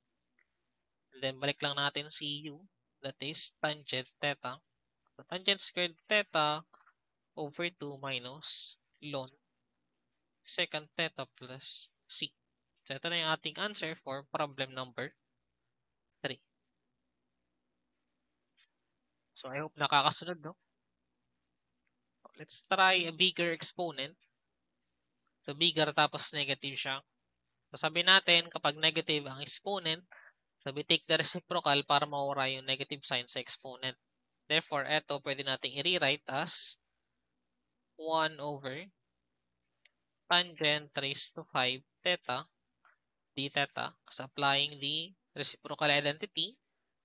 And then, balik lang natin si u. That is tangent theta. So, tangent squared theta over 2 minus ln secant theta plus c. So, ito na yung ating answer for problem number 3. So, I hope nakakasunod, no? Let's try a bigger exponent. So, bigger tapos negative siya. So, sabi natin, kapag negative ang exponent, so we take the reciprocal para mawala yung negative sign sa exponent. Therefore, ito pwede nating i-rewrite as 1 over cotangent raised to 5 theta d theta. So applying the reciprocal identity.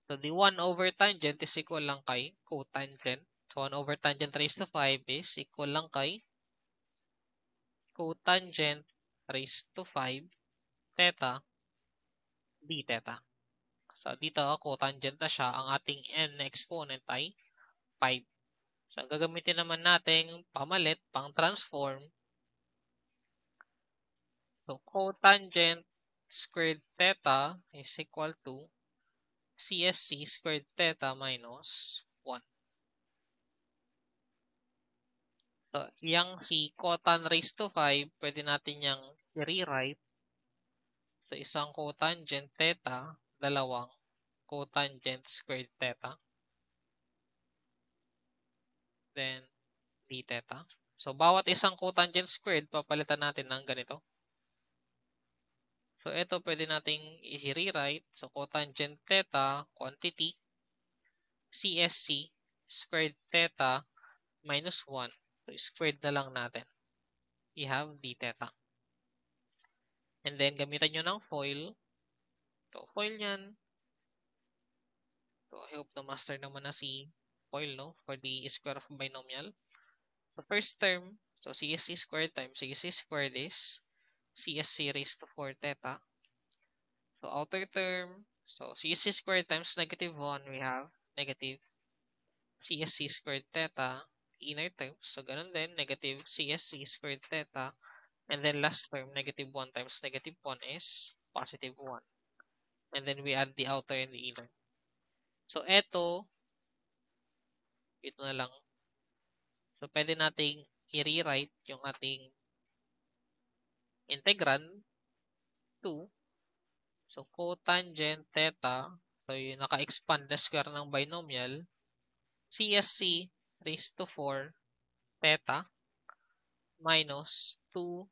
So the 1 over tangent is equal lang kay cotangent. So 1 over tangent raised to 5 is equal lang kay cotangent raised to 5 theta d theta. So dito cotangent na siya. Ang ating n na exponent ay 5. So gagamitin naman natin pamalit, pang transform. So cotangent squared theta is equal to CSC squared theta minus 1. So, yang si cotan raised to 5, pwede natin yang i-rewrite. So, isang cotangent theta, dalawang cotangent squared theta. Then, d theta. So, bawat isang cotangent squared, papalitan natin ng ganito. So, ito pwede nating i-rewrite. So, cotangent theta, quantity, CSC squared theta minus 1. So, squared na lang natin. We have d theta. And then, gamitan nyo ng FOIL. So, FOIL yan. So, I hope na master naman na si FOIL, no? For the square of binomial. So, first term, so CSC squared times CSC squared is CSC raised to 4 theta. So, outer term, so CSC squared times negative 1, we have negative CSC squared theta. Inner term, so ganun din, negative CSC squared theta. And then last term, negative 1 times negative 1 is positive 1. And then we add the outer and the inner. So, ito na lang. So, pwede nating i-rewrite yung ating integrand to. So, cotangent theta. So, yung naka-expand na square ng binomial. CSC raised to 4 theta minus 2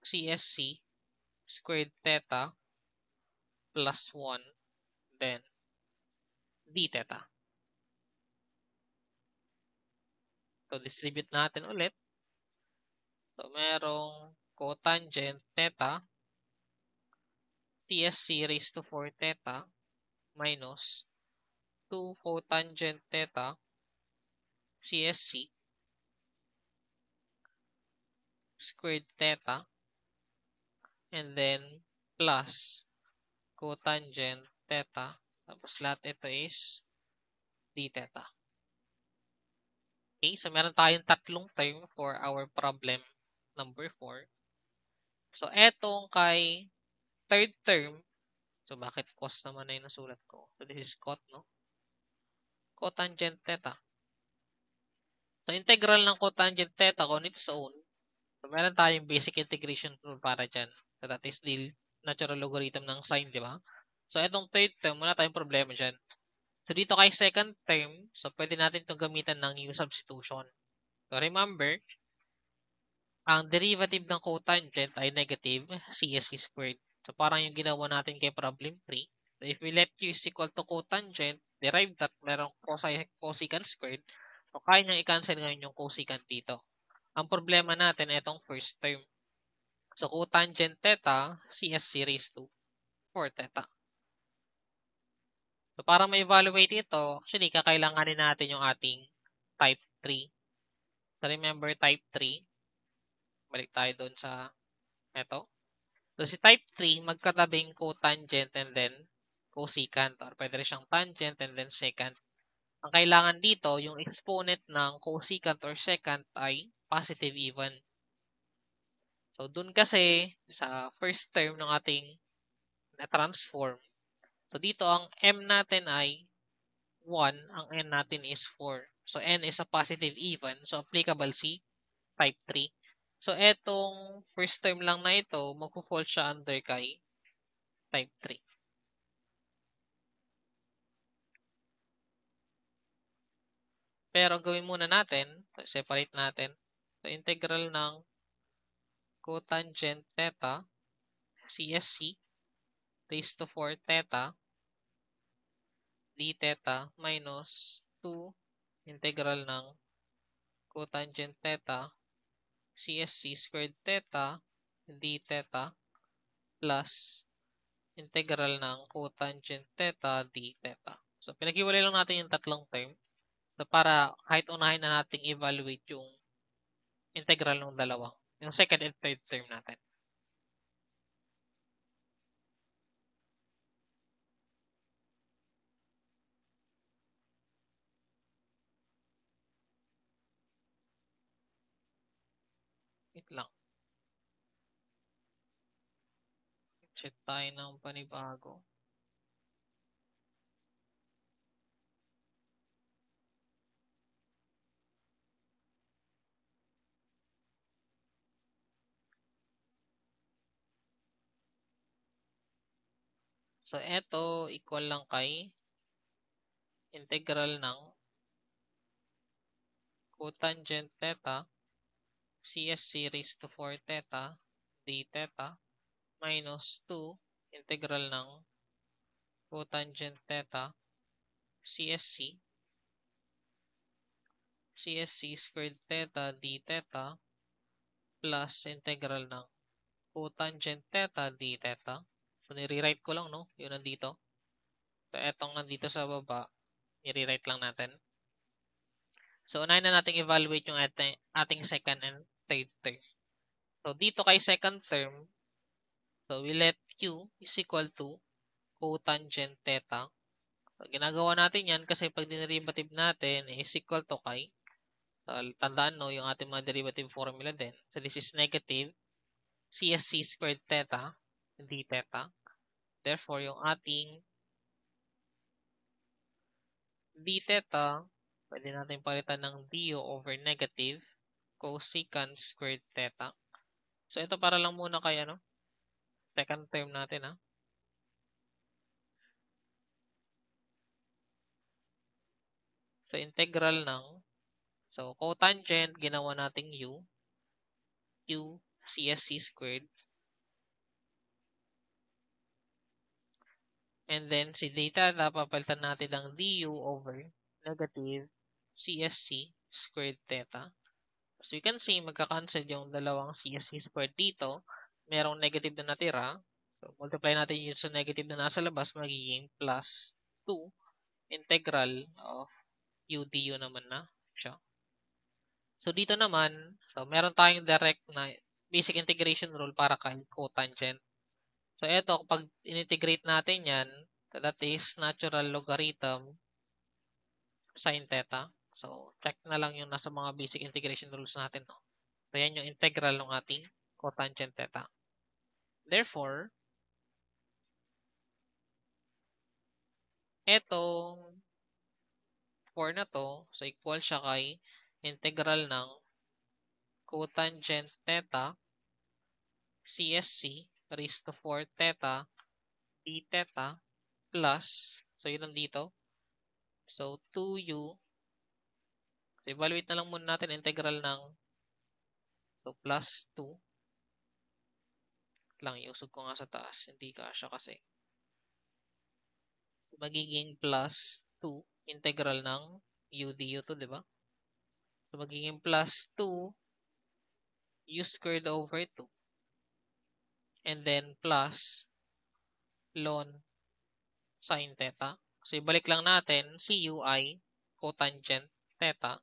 CSC squared theta plus 1 then d theta. So, distribute natin ulit. So, merong cotangent theta CSC raised to 4 theta minus 2 cotangent theta CSC squared theta and then plus cotangent theta tapos lahat ito is d theta. Okay, so meron tayong tatlong term for our problem number 4. So etong kay third term, so bakit cos naman na yung nasulat ko? So this is cot, no? Cotangent theta. So integral ng cotangent theta on its own. So meron tayong basic integration rule para dyan. So that is the natural logarithm ng sine, di ba? So etong third term, wala tayong problema dyan. So dito kay second term, so pwede natin itong gamitan ng U substitution. So remember, ang derivative ng cotangent ay negative CSC squared. So parang yung ginawa natin kay problem 3. So if we let U is equal to cotangent, derive that merong cosecant squared. So kaya niyang i-cancel ngayon yung cosecant dito. Ang problema natin itong first term. So cotangent theta, CSC raised to 4 theta. So para ma-evaluate ito, actually kakailanganin natin yung ating type 3. So remember type 3. Balik tayo doon sa ito. So si type 3, magkatabing cotangent and then cosecant. Or pwede rin siyang tangent and then secant. Ang kailangan dito, yung exponent ng cosecant or secant ay positive even. So doon kasi sa first term ng ating na-transform. So dito ang m natin ay 1, ang n natin is 4. So n is a positive even. So applicable si type 3. So etong first term lang na ito, magpo-fall siya under kay type 3. Pero gawin muna natin, separate natin. So integral ng cotangent theta, CSC, raised to 4 theta, d theta minus 2 integral ng cotangent theta CSC squared theta d theta plus integral ng cotangent theta d theta. So, pinaghiwalay lang natin yung tatlong term. So, para kahit unahin na nating evaluate yung integral ng dalawa. Yung second and third term natin. Wait lang. Check tayo ng panibago. So, eto equal lang kay integral ng cotangent theta CSC raised to 4 theta d theta minus 2 integral ng cotangent theta CSC squared theta d theta plus integral ng cotangent theta d theta. So, nire-write ko lang, no? Yun nandito. So, etong nandito sa baba, nire-write lang natin. So, unahin na natin evaluate yung ating second and third term. So, dito kay second term, so we let Q is equal to cotangent theta. So, ginagawa natin yan kasi pag dinerivative natin is equal to kay, tandaan no, yung ating mga derivative formula din. So, this is negative CSC squared theta d theta. Therefore, yung ating d theta, pwede natin palitan ng du over negative cosecant squared theta. So, ito para lang muna kay ano, second term natin ha. So, integral ng, so, cotangent, ginawa nating u, CSC squared. And then, si theta, napapalitan natin ng du over negative CSC squared theta. So, you can see, magka-cancel yung dalawang CSC squared dito. Merong negative na natira. So, multiply natin yun sa negative na nasa labas, magiging plus 2 integral of u du naman na siya. So, dito naman, so, meron tayong direct na basic integration rule para kay cotangent. So, eto, pag integrate natin yan, that is natural logarithm sin theta. So, check na lang yung nasa mga basic integration rules natin. No? So, yan yung integral ng ating cotangent theta. Therefore, etong 4 na to, so equal siya kay integral ng cotangent theta CSC raised to 4 theta d theta plus, so yun lang dito. So, 2u, so evaluate na lang muna natin integral ng, so plus 2, lang iusog ko nga sa taas, hindi kasya kasi. Magiging plus 2 integral ng u du to, di ba? So, magiging plus 2 u squared over 2 and then plus ln sin theta. So, ibalik lang natin si u ay cotangent theta.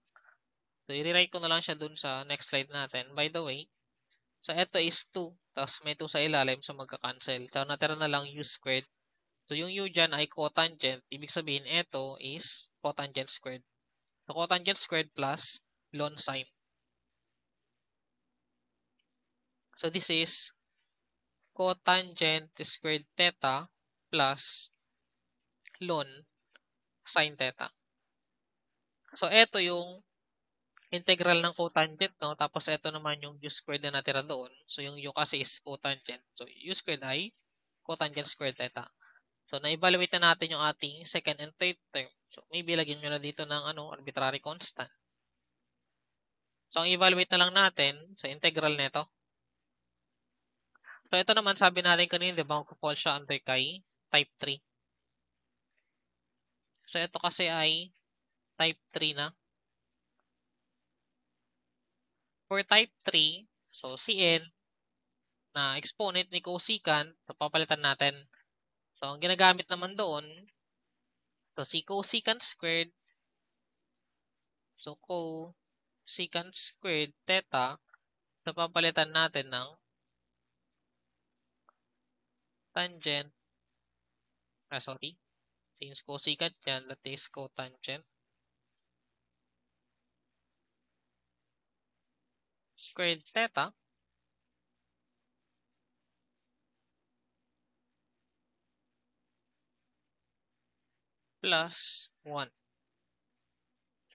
So, i-rewrite ko na lang siya dun sa next slide natin. By the way, so ito is 2, tapos may 2 sa ilalim, so magka-cancel. So, natira na lang u squared. So, yung u dyan ay cotangent. Ibig sabihin, ito is cotangent squared. So, cotangent squared plus ln sin. So, this is cotangent squared theta plus ln sin theta. So, ito yung integral ng cotangent, no? Tapos, ito naman yung u squared na natira doon. So, yung u kasi is cotangent. So, u squared ay cotangent squared theta. So, na-evaluate na natin yung ating second and third term. So, maybe lagyan nyo na dito ng arbitrary constant. So, ang evaluate na lang natin sa integral nito. So, ito naman, sabi natin kanina, di ba, mag-fall siya under kay type 3. So, ito kasi ay type 3 na. For type 3, so Cn na exponent ni cosecant, so papalitan natin. So, ang ginagamit naman doon, so si cosecant squared, so cosecant squared theta, so papalitan natin ng tangent, since cosecant yan, that is cotangent squared theta plus 1.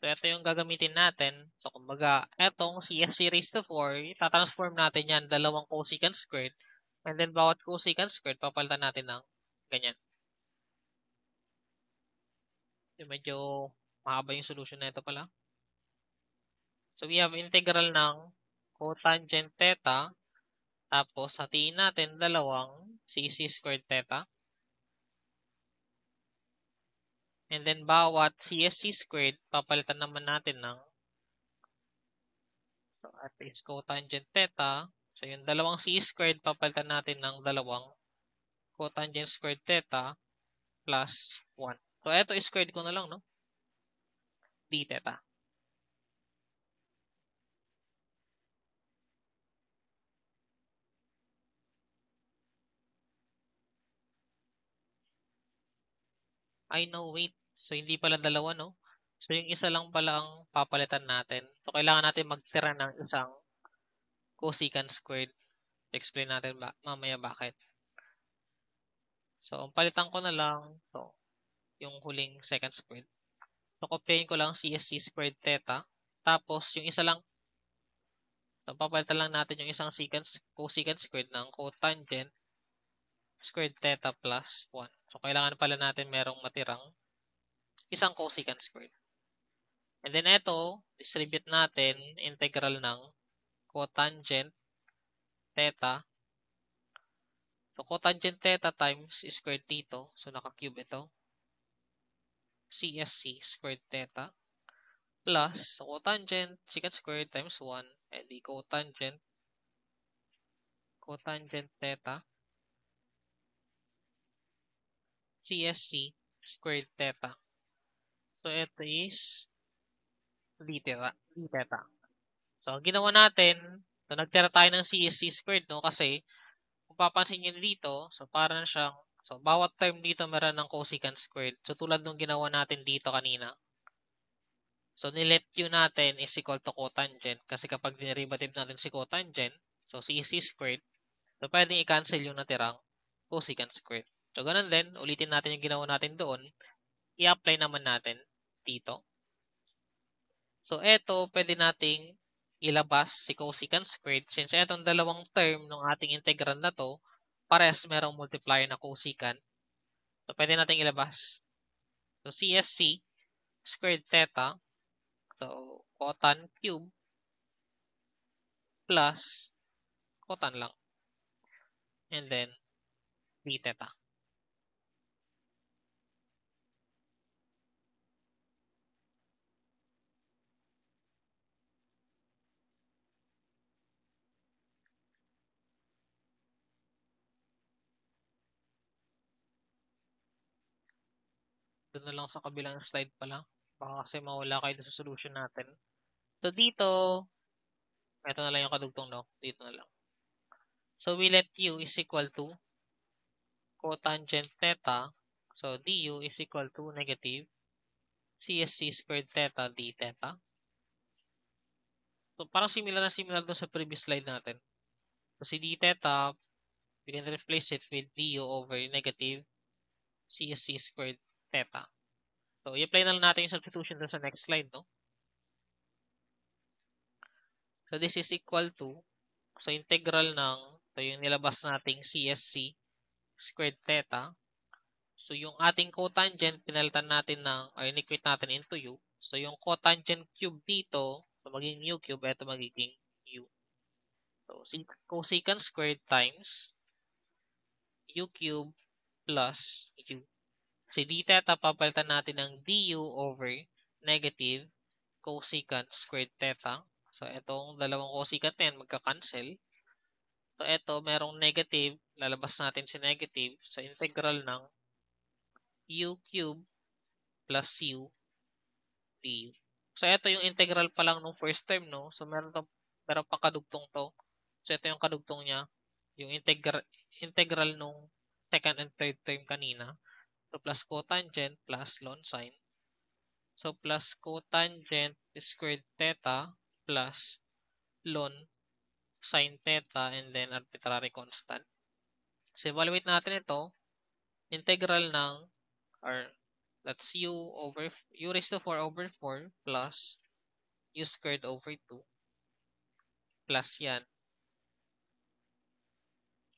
So, ito yung gagamitin natin. So, kumbaga, etong CSC raised to 4, itatransform natin yan, dalawang cosecant squared. And then, bawat cosecant squared, papalitan natin ng ganyan. So, medyo mahaba yung solution na ito pala. So, we have integral ng cotangent theta. Tapos, hatiin natin dalawang CC squared theta. And then, bawat CSC squared, papalitan naman natin ng so, at is cotangent theta. So, yung dalawang C squared, papalitan natin ng dalawang cotangent squared theta plus 1. So, ito squared ko na lang, no? D theta. I know, wait. So, hindi pala dalawa, no? So, yung isa lang pala ang papalitan natin. So, kailangan natin magtira ng isang cosecant squared. Explain natin mamaya bakit. So, ang palitan ko na lang, so, yung huling second squared. So, copyahin ko lang CSC squared theta. Tapos, yung isa lang, so, papalitan lang natin yung isang cosecant squared ng cotangent squared theta plus 1. So, kailangan pala natin merong matirang isang cosecant squared. And then, ito, distribute natin integral ng cotangent theta. So, cotangent theta times squared dito. So, naka-cube ito. CSC squared theta plus so cotangent secant squared times 1 and the cotangent theta CSC squared theta. So, ito is d theta. So, ginawa natin, so nagtira tayo ng CSC squared, no? Kasi, kung papansin nyo dito, so parang siyang, so bawat term dito meron ng cosecant squared. So, tulad nung ginawa natin dito kanina. So, nilet u natin is equal to cotangent. Kasi kapag dinerivative natin si cotangent, so CSC squared, so pwedeng i-cancel yung natirang cosecant squared. So, ganun din, ulitin natin yung ginawa natin doon. I-apply naman natin dito. So, eto, pwede nating ilabas si cosecant squared since etong dalawang term ng ating integral na to, pares merong multiplier na cosecant. So, pwede nating ilabas. So, CSC squared theta, so, cotan cube plus cotan lang. And then, d theta. Doon na lang sa kabilang slide pala. Baka kasi mawala kayo sa solution natin. So, dito, ito na lang yung kadugtong, no? Dito na lang. So, we let u is equal to cotangent theta. So, du is equal to negative CSC squared theta d theta. So, parang similar doon sa previous slide natin. So, si d theta, we can replace it with du over negative CSC squared theta. So, i-apply na lang natin yung substitution doon sa next slide, no? So, this is equal to, so, integral ng, so, yung nilabas nating CSC squared theta. So, yung ating cotangent, pinalitan natin ng, or inequate natin into u. So, yung cotangent cube dito, so magiging u cube, ito magiging u. So, cosecant squared times u cube plus u. Si d theta, papalitan natin ng du over negative cosecant squared theta. So, itong dalawang cosecant na yan, magka-cancel. So, ito, merong negative. Lalabas natin si negative. So, integral ng u cube plus u du. So, ito yung integral pa lang nung first term, no? So, meron pang kadugtong to. So, ito yung kadugtong niya. Yung integral nung second and third term kanina. So, plus cotangent plus ln sine. So, plus cotangent squared theta plus ln sine theta and then arbitrary constant. So, evaluate natin ito. Integral ng, or that's u raised to 4 over 4 plus u squared over 2 plus yan.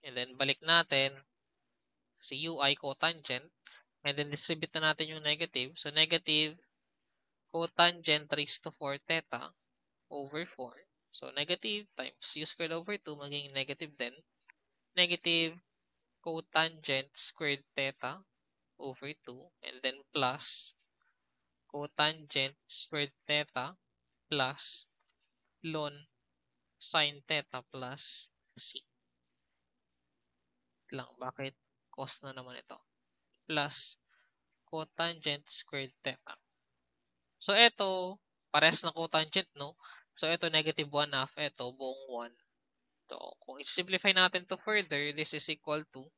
And then, balik natin si ui cotangent. And then, distribute na natin yung negative. So, negative cotangent raised to 4 theta over 4. So, negative times u squared over 2 magiging negative din. Negative cotangent squared theta over 2. And then, plus cotangent squared theta plus ln sine theta plus c. Lang, bakit cos na naman ito? Plus cotangent squared theta. So, ito, pares na cotangent, no? So, ito, negative 1 half. Ito, buong 1. So, kung i-simplify natin to further, this is equal to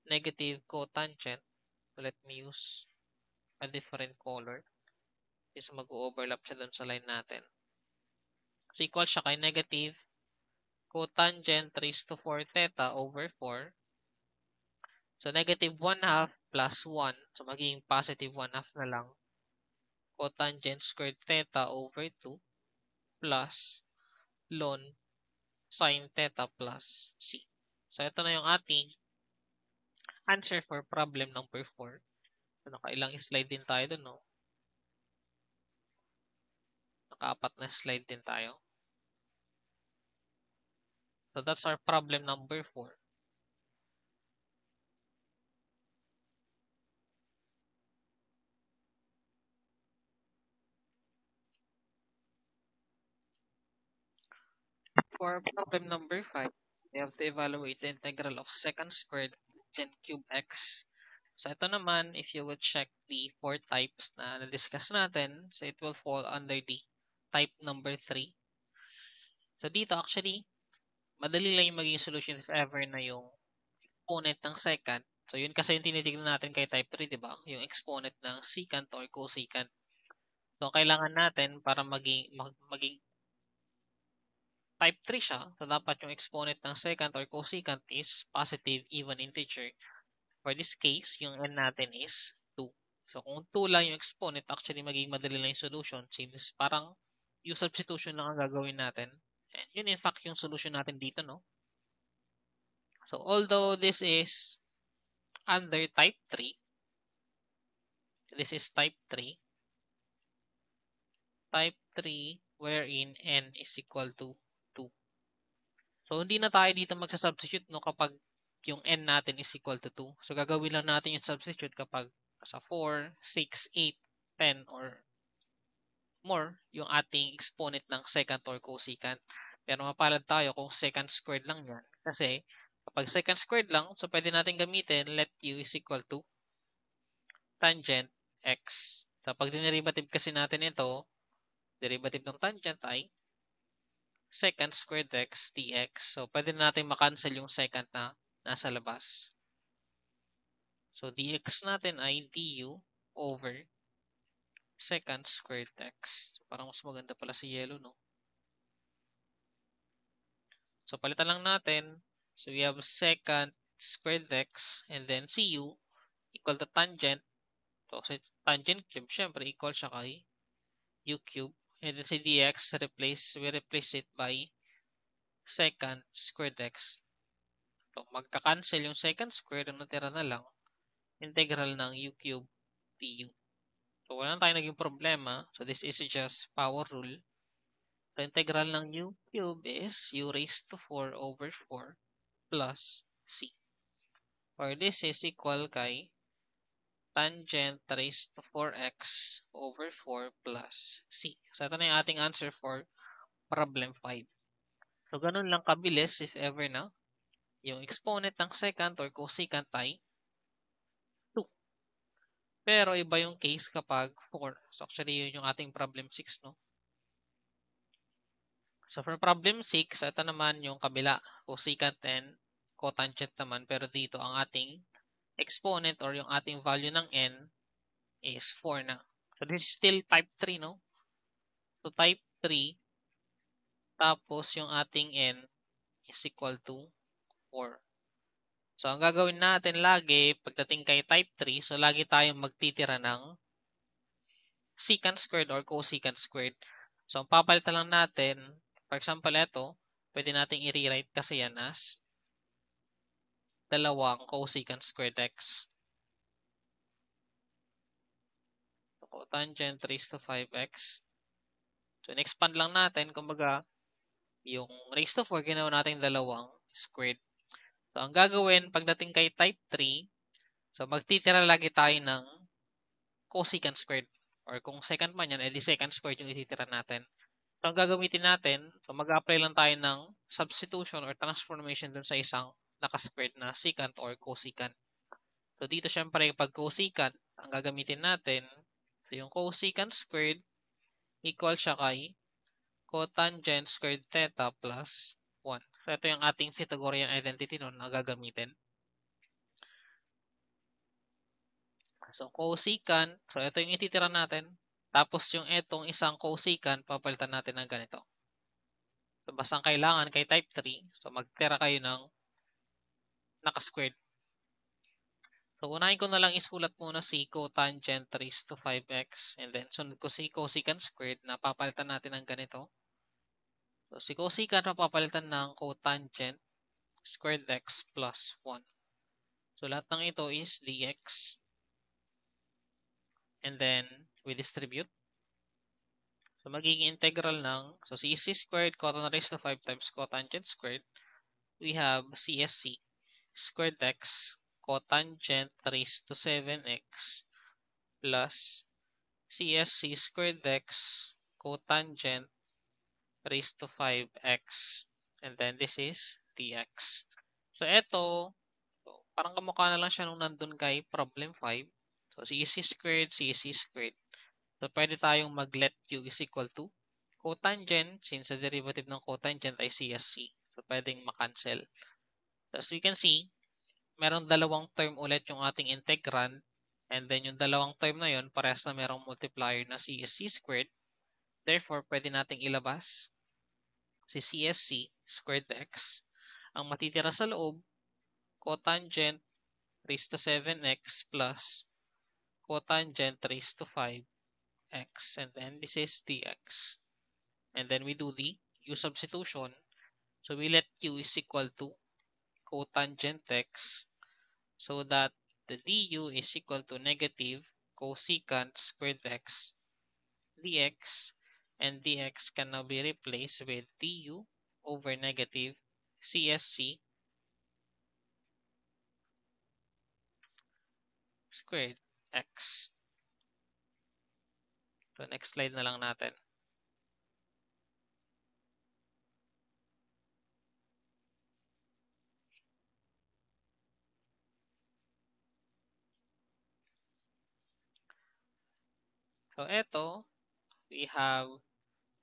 negative cotangent. So, let me use a different color. Is mag-overlap siya dun sa line natin. So, equal siya kay negative cotangent raised to 4 theta over 4. So, negative 1 half plus 1. So, magiging positive 1 half na lang. Cotangent squared theta over 2 plus ln sine theta plus c. So, ito na yung ating answer for problem number 4. So, nakailang slide din tayo dun, no? Nakaapat na slide din tayo. So, that's our problem number 4. For problem number 5, we have to evaluate the integral of secant squared and cube x. So, ito naman, if you would check the 4 types na na-discuss natin, so it will fall under the type number 3. So, dito actually, madali lang yung magiging solution if ever na yung exponent ng secant. So, yun kasi yung tinitignan natin kay type 3, di ba? Yung exponent ng secant or cosecant. So, kailangan natin para maging type 3 siya, so dapat yung exponent ng secant or cosecant is positive even integer. For this case, yung n natin is 2. So, kung 2 lang yung exponent, actually magiging madali lang yung solution since parang yung substitution lang ang gagawin natin. And yun in fact yung solution natin dito, no? So, although this is under type 3, this is type 3 wherein n is equal to 2. So, hindi na tayo dito magsasubstitute, no, kapag yung n natin is equal to 2. So, gagawin lang natin yung substitute kapag sa 4, 6, 8, 10, or more yung ating exponent ng secant or cosecant. Pero mapalad tayo kung secant squared lang yan. Kasi, kapag secant squared lang, so pwede natin gamitin let u is equal to tangent x. So, pag dinerivative kasi natin ito, derivative ng tangent ay secant squared x dx. So, pwede na natin makancel yung secant na nasa labas. So, dx natin ay du over secant squared x. So, parang mas maganda pala si yellow, no? So, palitan lang natin. So, we have secant squared x and then cu equal to tangent. So, si tangent cube, syempre, equal siya kay u cube. And then si dx, we replace it by secant squared x. So, magka-cancel yung secant squared, ang natira na lang, integral ng u cube du. So, wala na tayo naging problema. So, this is just power rule. So, integral ng u cube is u raised to 4 over 4 plus c. Or this is equal kay tangent raised to 4x over 4 plus c. So, ito na yung ating answer for problem 5. So, ganun lang kabilis if ever na yung exponent ng secant or cosecant ay 2. Pero iba yung case kapag 4. So, actually, yun yung ating problem 6, no? So, for problem 6, ito naman yung kabila. Cosecant and cotangent naman. Pero dito, ang ating exponent or yung ating value ng n is 4 na. So, this is still type 3, no? So, type 3, tapos yung ating n is equal to 4. So, ang gagawin natin lagi, pagdating kay type 3, so lagi tayong magtitira ng secant squared or cosecant squared. So, ang papalitan lang natin, for example, ito, pwede nating i-rewrite kasi yan as dalawang cosecant squared x. So, cotangent raised to 5x. So, in-expand lang natin, kumbaga, yung raised to 4, ginawa natin dalawang squared. So, ang gagawin, pagdating kay type 3, so magtitira lagi tayo ng cosecant squared. Or kung secant man yan, edi secant squared yung ititira natin. So, ang gagamitin natin, so mag-apply lang tayo ng substitution or transformation dun sa isang nakasquared na secant or cosecant. So, dito syempre, pag cosecant, ang gagamitin natin, so yung cosecant squared equal siya kay cotangent squared theta plus 1. So, ito yung ating Pythagorean identity nun na gagamitin. So, cosecant, so ito yung ititira natin. Tapos yung itong isang cosecant, papalitan natin ng ganito. So, basta ang kailangan kay type 3, so magtira kayo ng nakasquared. So, unahin ko na lang isulat muna si cotangent raised to 5x. And then, sunod ko si cosecant squared na papalitan natin ng ganito. So, si cosecant papalitan ng cotangent squared x plus 1. So, lahat ng ito is dx. And then, we distribute. So, magiging integral ng, so CSC squared, cotangent raised to 5 times cotangent squared. We have CSC squared x, cotangent raised to 7x, plus CSC squared x, cotangent raised to 5x. And then, this is dx. So, ito, parang kamukha na lang siya nung nandun kay problem 5. So, CSC squared, CSC squared. So, pwede tayong mag-let u is equal to cotangent, since the derivative ng cotangent ay CSC. So, pwedeng makancel. So, as we can see, merong dalawang term ulit yung ating integrand. And then, yung dalawang term na yun, parehas na merong multiplier na CSC squared. Therefore, pwede nating ilabas si CSC squared x. Ang matitira sa loob, cotangent raised to 7x plus cotangent raised to 5x. And then, this is dx. And then, we do the u substitution. So, we let u is equal to cotangent x so that the du is equal to negative cosecant squared x dx, and dx can now be replaced with du over negative CSC squared x. So, next slide na lang natin. So, eto, we have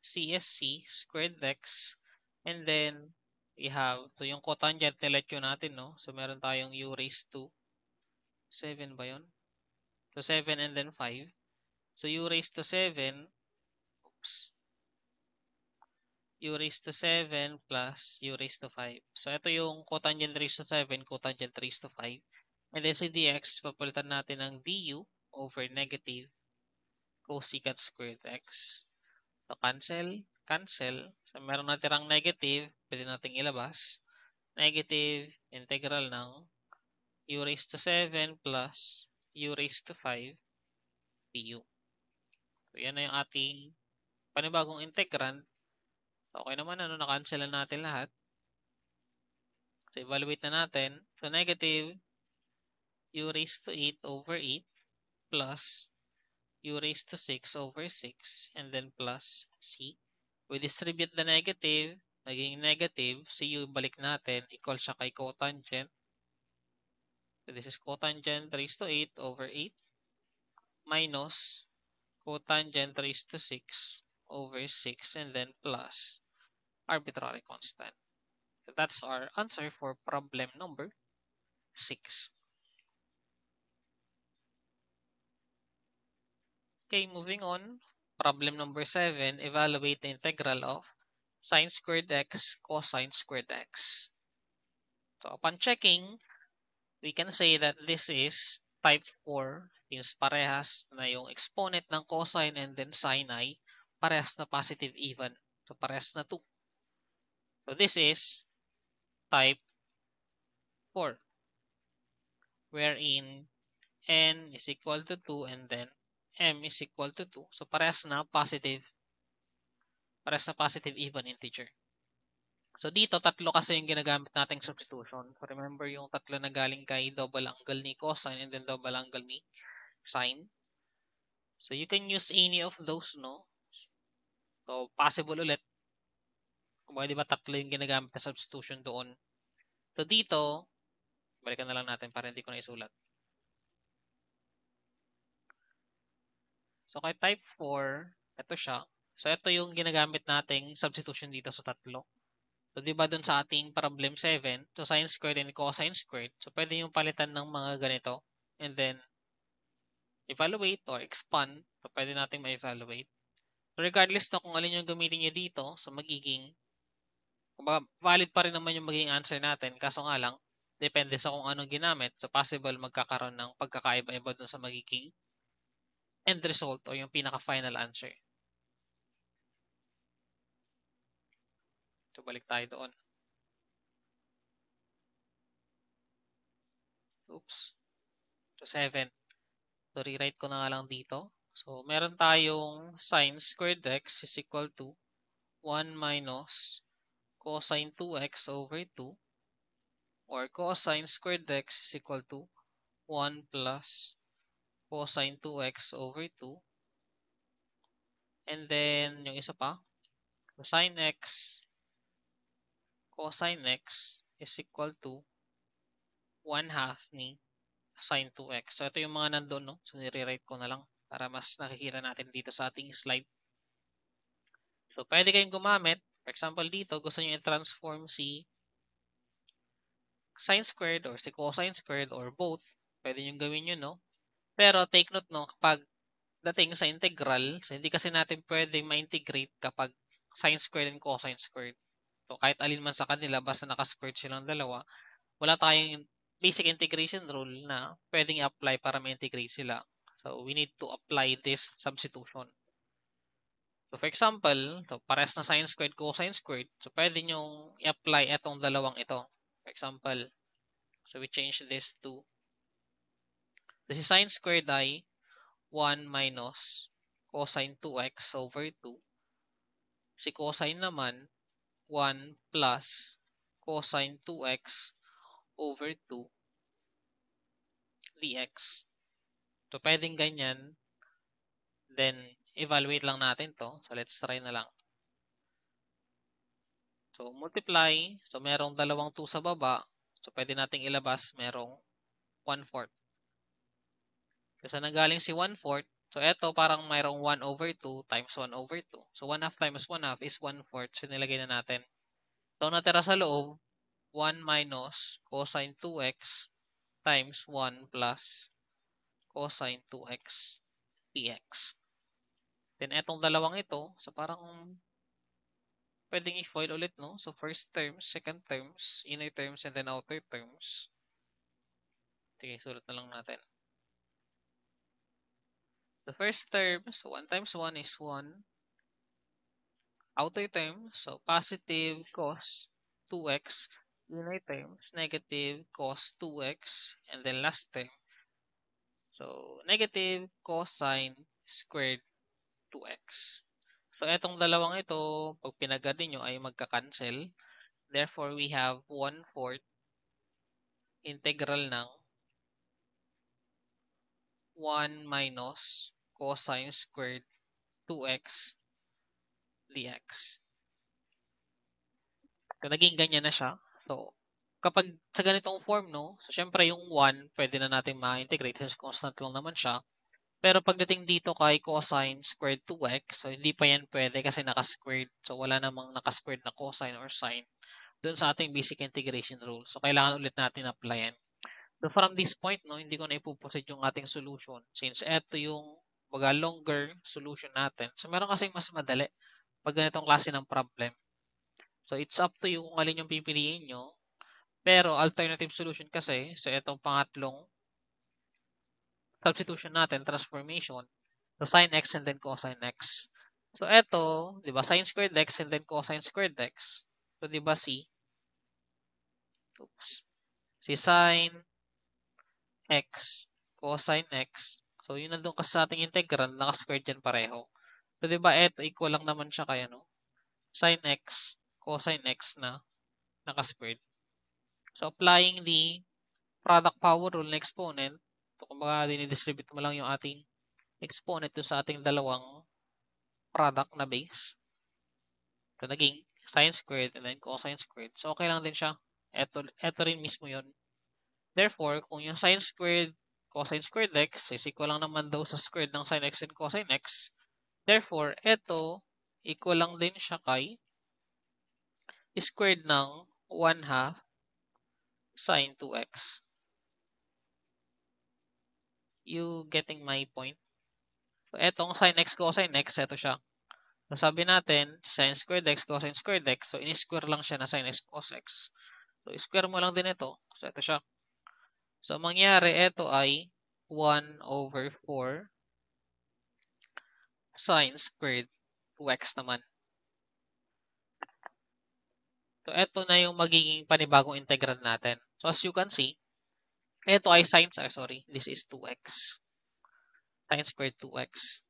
CSC squared x, and then we have, so yung cotangent nilet yun natin, no? So, meron tayong u raised to 7 ba yun? So, 7 and then 5. So, u raised to 7, oops, u raised to 7 plus u raised to 5. So, ito yung cotangent raised to 7, cotangent raised to 5. And then si dx, papalitan natin ng du over negative cosecant squared x. So, cancel, cancel. So, meron natirang negative, pwede nating ilabas. Negative integral ng u raised to 7 plus u raised to 5 du. So, yan na yung ating panibagong integrand. Okay naman, na-cancel na natin lahat. So, evaluate na natin. So, negative u raised to 8 over 8 plus u raised to 6 over 6 and then plus c. We distribute the negative, naging negative. CU balik natin, equal siya kay cotangent. So this is cotangent raised to 8 over 8 minus cotangent raised to 6 over 6 and then plus arbitrary constant. So that's our answer for problem number 6. Okay, moving on. Problem number 7, evaluate the integral of sine squared x cosine squared x. So upon checking, we can say that this is type 4 since parehas na yung exponent ng cosine and then sine ay parehas na positive even. So parehas na 2. So this is type 4 wherein n is equal to 2 and then m is equal to 2. So parehas na positive even integer. So dito, tatlo kasi yung ginagamit nating substitution. So remember yung tatlo na galing kay double angle ni cosine and then double angle ni sine. So you can use any of those, no? So possible ulit. Kumbaga, di ba tatlo yung ginagamit na substitution doon. So dito, balikan na lang natin para hindi ko na isulat. So kay type 4, ito siya. So ito yung ginagamit nating substitution dito sa tatlo. So, di ba dun sa ating problem 7, so sine squared and cosine squared, so pwede yung palitan ng mga ganito and then evaluate or expand. So, pwede natin ma-evaluate. So, regardless na kung alin yung gamitin nyo dito, so magiging valid pa rin naman yung magiging answer natin. Kaso nga lang, depende sa kung anong ginamit. So, possible magkakaroon ng pagkakaiba-iba dun sa magiging end result o yung pinaka-final answer. So, balik tayo doon. Oops. So, 7. So, rewrite ko na nga lang dito. So, meron tayong sine squared x is equal to 1 minus cosine 2x over 2 or cosine squared x is equal to 1 plus cosine 2x over 2. And then, yung isa pa, sine x cosine x is equal to 1 half ni sine 2x. So, ito yung mga nandun, no? So, nire-write ko na lang para mas nakikita natin dito sa ating slide. So, pwede kayong gumamit. For example, dito, gusto nyo i-transform si sine squared or si cosine squared or both. Pwede nyo gawin yun, no? Pero, take note, no? Kapag dating sa integral, so hindi kasi natin pwede ma-integrate kapag sine squared and cosine squared. So, kahit alin man sa kanila, basta naka-squared silang dalawa, wala tayong basic integration rule na pwedeng i-apply para ma-integrate sila. So, we need to apply this substitution. So, for example, so parehas na sine squared, cosine squared. So, pwede nyong i-apply itong dalawang ito. For example, so we change this to, this is sine squared ay 1 minus cosine 2x over 2. Si cosine naman, 1 plus cosine 2x over 2 dx. So, pwedeng ganyan. Then, evaluate lang natin to. So, let's try na lang. So, multiply. So, merong dalawang 2 sa baba. So, pwede nating ilabas merong 1/4. Kasi nanggaling si 1/4. So, eto parang mayroong 1 over 2 times 1 over 2. So, 1 half times 1 half is 1/4. So, nilagay na natin. So, natira sa loob, 1 minus cosine 2x times 1 plus cosine 2x dx. Then, etong dalawang ito, so parang pwedeng i-foil ulit, no? So, first terms, second terms, inner terms, and then outer terms. Sige, sulat na lang natin. The first term, so 1 times 1 is 1. Outer term, so positive cos 2x. Inner terms, negative cos 2x. And then last term, so negative cosine squared 2x. So, etong dalawang ito, pag pinagad nyo ay magka-cancel. Therefore, we have 1/4 integral ng 1 minus cosine squared 2x dx. So, naging ganyan na siya. So, kapag sa ganitong form, no, so, syempre yung 1, pwede na natin ma-integrate since constant lang naman siya. Pero pagdating dito kay cosine squared 2x, so hindi pa yan pwede kasi naka-squared. So, wala namang naka-squared na cosine or sine dun sa ating basic integration rule. So, kailangan ulit natin applyan. So, from this point, no, hindi ko na ipuproceed yung ating solution since eto yung longer solution natin. So, meron kasing mas madali pag ganitong klase ng problem. So, it's up to you kung alin yung pipiliin nyo. Pero, alternative solution kasi, so itong pangatlong substitution natin, transformation, so sin x and then cosine x. So, eto, di ba, sin squared x and then cosine squared x. So, di ba, si sin x, cosine x. So, yun nandun kasi sa ating integral, naka-squared yan pareho. So, di ba, eto, equal lang naman siya kaya, no? Sin x, cosine x na naka-squared. So, applying the product power rule na exponent, so, kumbaga, dinidistribute mo lang yung ating exponent to sa ating dalawang product na base. So, naging sin squared and then cosine squared. So, okay lang din siya. Eto rin mismo yun. Therefore, kung yung sin squared, cosine squared x is equal lang naman daw sa squared ng sin x and cosine x. Therefore, eto, equal lang din siya kay squared ng 1/2 sin 2x. You getting my point? So, etong sin x, cosine x, eto siya. So, sabi natin, sin squared x, cosine squared x. So, in-square lang siya na sin x, cos x. So, square mo lang din ito. So, ito siya. So, mangyari, ito ay 1/4 sin squared 2x naman. So, ito na yung magiging panibagong integral natin. So, as you can see, ito ay this is 2x. Sin squared 2x.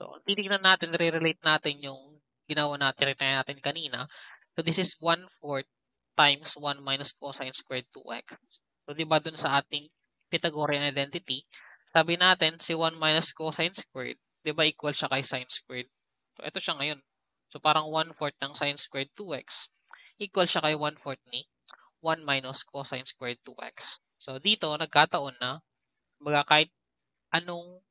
So, titignan natin, re-relate natin yung ginawa natin kanina. So, this is 1/4 times 1 minus cosine squared 2x. So, di ba dun sa ating Pythagorean identity, sabi natin, si 1 minus cosine squared, di ba equal siya kay sine squared. So, ito siya ngayon. So, parang 1/4 ng sine squared 2x equal siya kay 1/4 ni 1 minus cosine squared 2x. So, dito, nagkataon na, baga kahit anong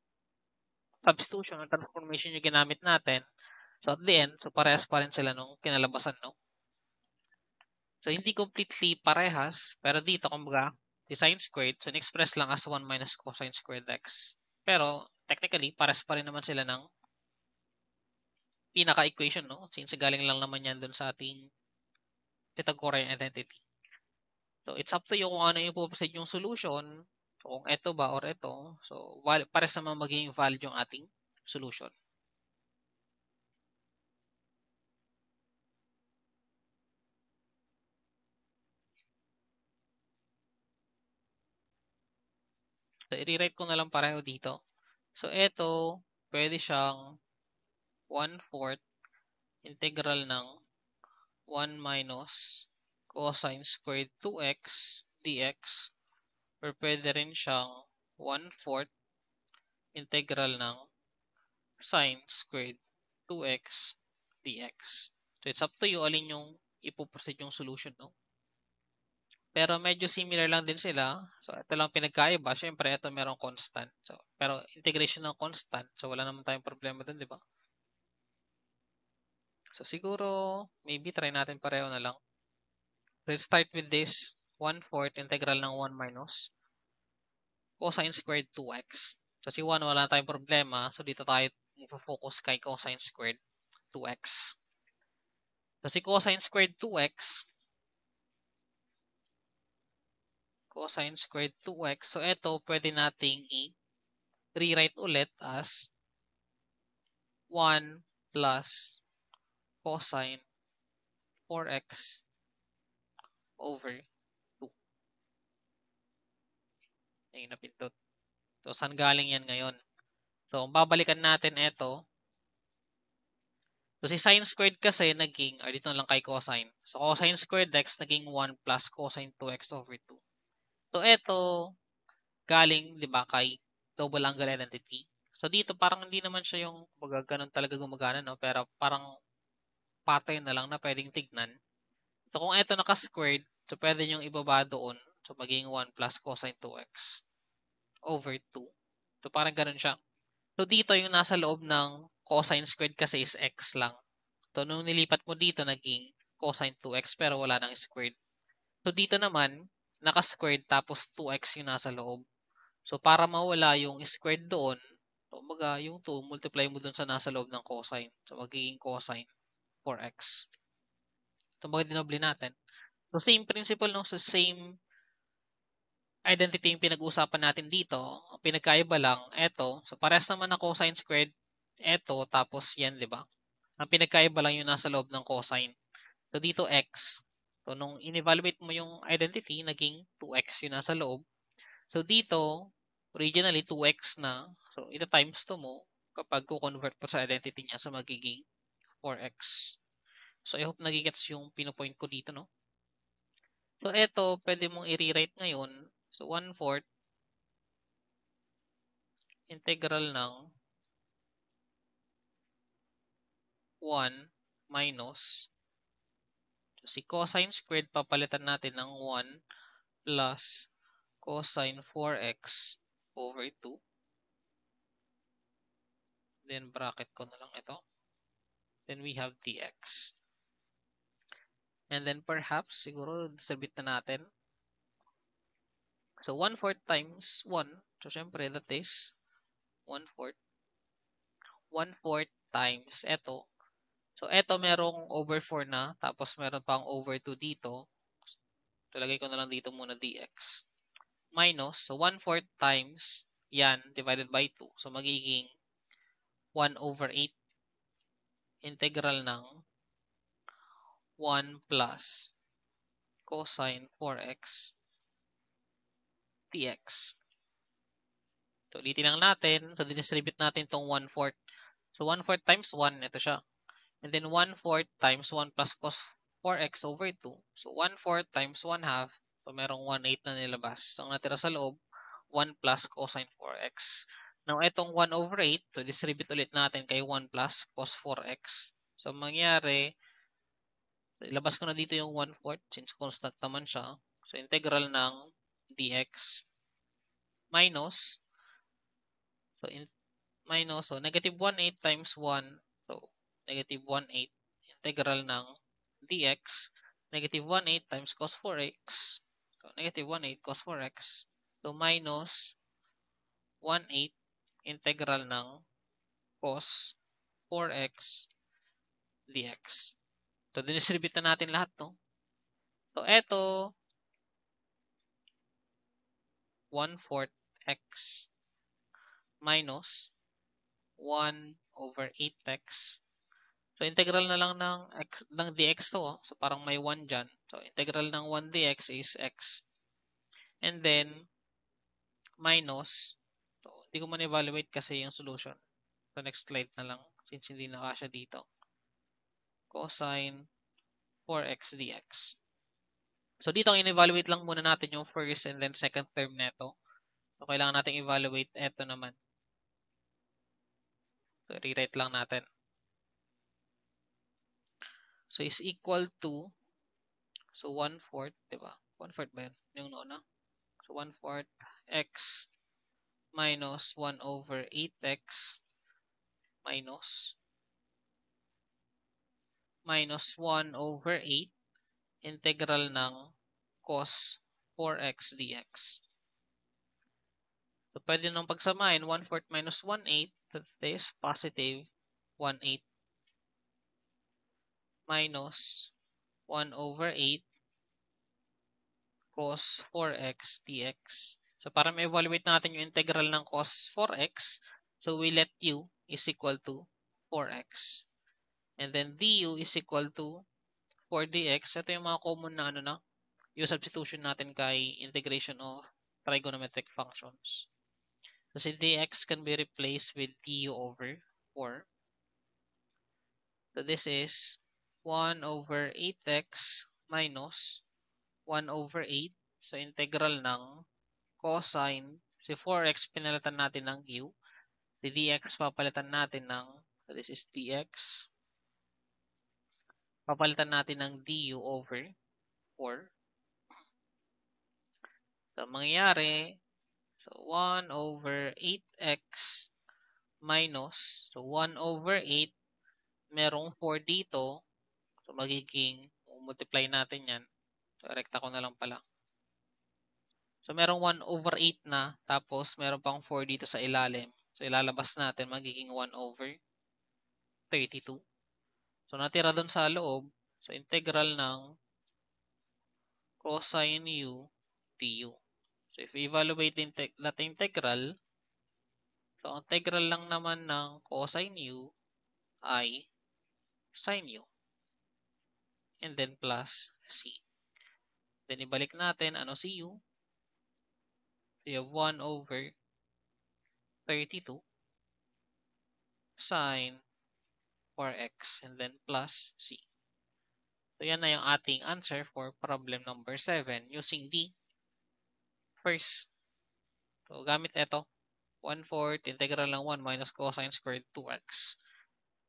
substitution or transformation yung ginamit natin, so at the end, so parehas pa rin sila nung kinalabasan, no? So, hindi completely parehas, pero dito, kumbaga, si sine squared, so in-express lang as 1 minus cosine squared x. Pero, technically, parehas pa rin naman sila ng pinaka-equation, no? Since galing lang naman yan dun sa ating Pythagorean identity. So, it's up to you kung ano yung puproceed yung solution, kung ito ba or ito. So, pares naman magiging valid yung ating solution. So, i-rewrite ko na lang pareho dito. So, ito, pwede siyang 1/4 integral ng 1 minus cosine squared 2x dx or pwede rin siyang 1/4 integral ng sine squared 2x dx. So, it's up to you alin yung ipoproceed yung solution, no? Pero medyo similar lang din sila. So, ito lang pinagkaiba. Siyempre, ito merong constant. So, pero integration ng constant. So, wala naman tayong problema dun, di ba? So, siguro, maybe try natin pareho na lang. Let's start with this 1/4 integral ng 1 minus cosine squared 2x. So, si 1 wala tayong problema. So, dito tayo focus kay cosine squared 2x. So, si cosine squared 2x, cosine squared 2x. So, ito pwede nating i-rewrite ulit as 1 plus cosine 4x over 2. Ayun, napindot. So, saan galing yan ngayon? So, babalikan natin ito. So, si sine squared kasi naging, or dito lang kay cosine. So, cosine squared x naging 1 plus cosine 2x over 2. So, ito, galing, di ba, kay double angle identity. So, dito, parang hindi naman siya yung, ganun talaga gumagana, no? Pero, parang, pattern na lang na pwedeng tignan. So, kung ito naka-squared, so pwede nyo ibaba doon. So, magiging 1 plus cosine 2x over 2. So, parang ganun siya. So, dito yung nasa loob ng cosine squared kasi is x lang. So, nung nilipat mo dito, naging cosine 2x pero wala nang squared. So, dito naman, naka-squared tapos 2x yung nasa loob. So, para mawala yung squared doon, kumbaga yung 2, multiply mo doon sa nasa loob ng cosine. So, magiging cosine 4x. So, dinoble natin. So, same principle no? So, same identity yung pinag-uusapan natin dito. Ang pinagkaiba lang, eto. So, parehas naman na cosine squared. Eto, tapos yan, di ba? Ang pinagkaiba lang yung nasa loob ng cosine. So, dito x. So, nung in-evaluate mo yung identity, naging 2x yung nasa loob. So, dito, originally 2x na. So, ito times 2 mo kapag ko-convert mo sa identity niya sa magiging 4x. So, I hope nagigets yung pinopoint ko dito, no? So, ito, pwede mong i-rewrite ngayon. So, 1/4 integral ng 1 minus. So, si cosine squared, papalitan natin ng 1 plus cosine 4x over 2. Then, bracket ko na lang ito. Then, we have dx. And then, perhaps, siguro, distribute na natin. So, 1/4 times 1. So, syempre, that is 1/4. 1/4 times ito. So, ito merong over 4 na. Tapos, meron pang over 2 dito. So, lagay ko na lang dito muna dx. Minus, so 1/4 times yan divided by 2. So, magiging 1 over 8 integral ng 1 plus cosine 4x dx. So, ulitin lang natin. So, distribute natin itong 1/4. So, 1/4 times 1, ito siya. And then 1/4 times 1 plus cos 4x over 2. So, 1/4 times 1/2. So, merong 1/8 na nilabas. So, ang natira sa loob, 1 plus cosine 4x. Now, itong 1 over 8, so distribute ulit natin kay 1 plus cos 4x. So, mangyari, ilabas ko na dito yung 1/4 since constant naman siya. So, integral ng dx minus, so negative 1/8 times 1, so negative 1/8 integral ng dx, negative 1/8 times cos 4x, so negative 1/8 cos 4x, so minus 1/8 integral ng cos 4x dx. So, dinistribute na natin lahat, no? So, eto, 1/4 x minus 1 over 8x. So, integral na lang ng dx to. Oh. So, parang may 1 dyan. So, integral ng 1 dx is x. And then, minus, so, hindi ko man evaluate kasi yung solution. So, next slide na lang since hindi na kasya dito. Cosine 4x dx. So, dito in-evaluate lang muna natin yung first and then second term neto. So, kailangan natin evaluate eto naman. So, rewrite lang natin. So, is equal to, so 1/4, diba? 1/4 ba yun? Yung noon. So, 1/4 x minus 1 over 8x minus 1 over 8 integral ng cos 4x dx. So, pwede nang pagsamahin 1/4 minus 1/8, that is positive 1/8 minus 1 over 8 cos 4x dx. So, para ma-evaluate natin yung integral ng cos 4x, so we let u is equal to 4x. And then du is equal to 4 dx. Ito yung mga common na yung substitution natin kay integration of trigonometric functions. So, si dx can be replaced with du over 4. So, this is 1 over 8x minus 1 over 8. So, integral ng cosine. Si 4x pinalitan natin ng u. Si dx papalitan natin ng, so this is dx papalitan natin ng du over 4. So, mangyayari, so 1 over 8x minus, so 1 over 8, merong 4 dito, so magiging, multiply natin yan. So, rekta ko na lang pala. So, merong 1 over 8 na, tapos meron pang 4 dito sa ilalim. So, ilalabas natin, magiging 1 over 32. So, natira dun sa loob, so integral ng cosine u du. So, if we evaluate that integral, so ang integral lang naman ng cosine u ay sine u. And then plus c. Then, ibalik natin, ano si u? So, you have 1 over 32 sine 4x and then plus c. So, yan na yung ating answer for problem number 7 using the first. So, gamit ito, 1/4 integral ng 1 minus cosine squared 2x.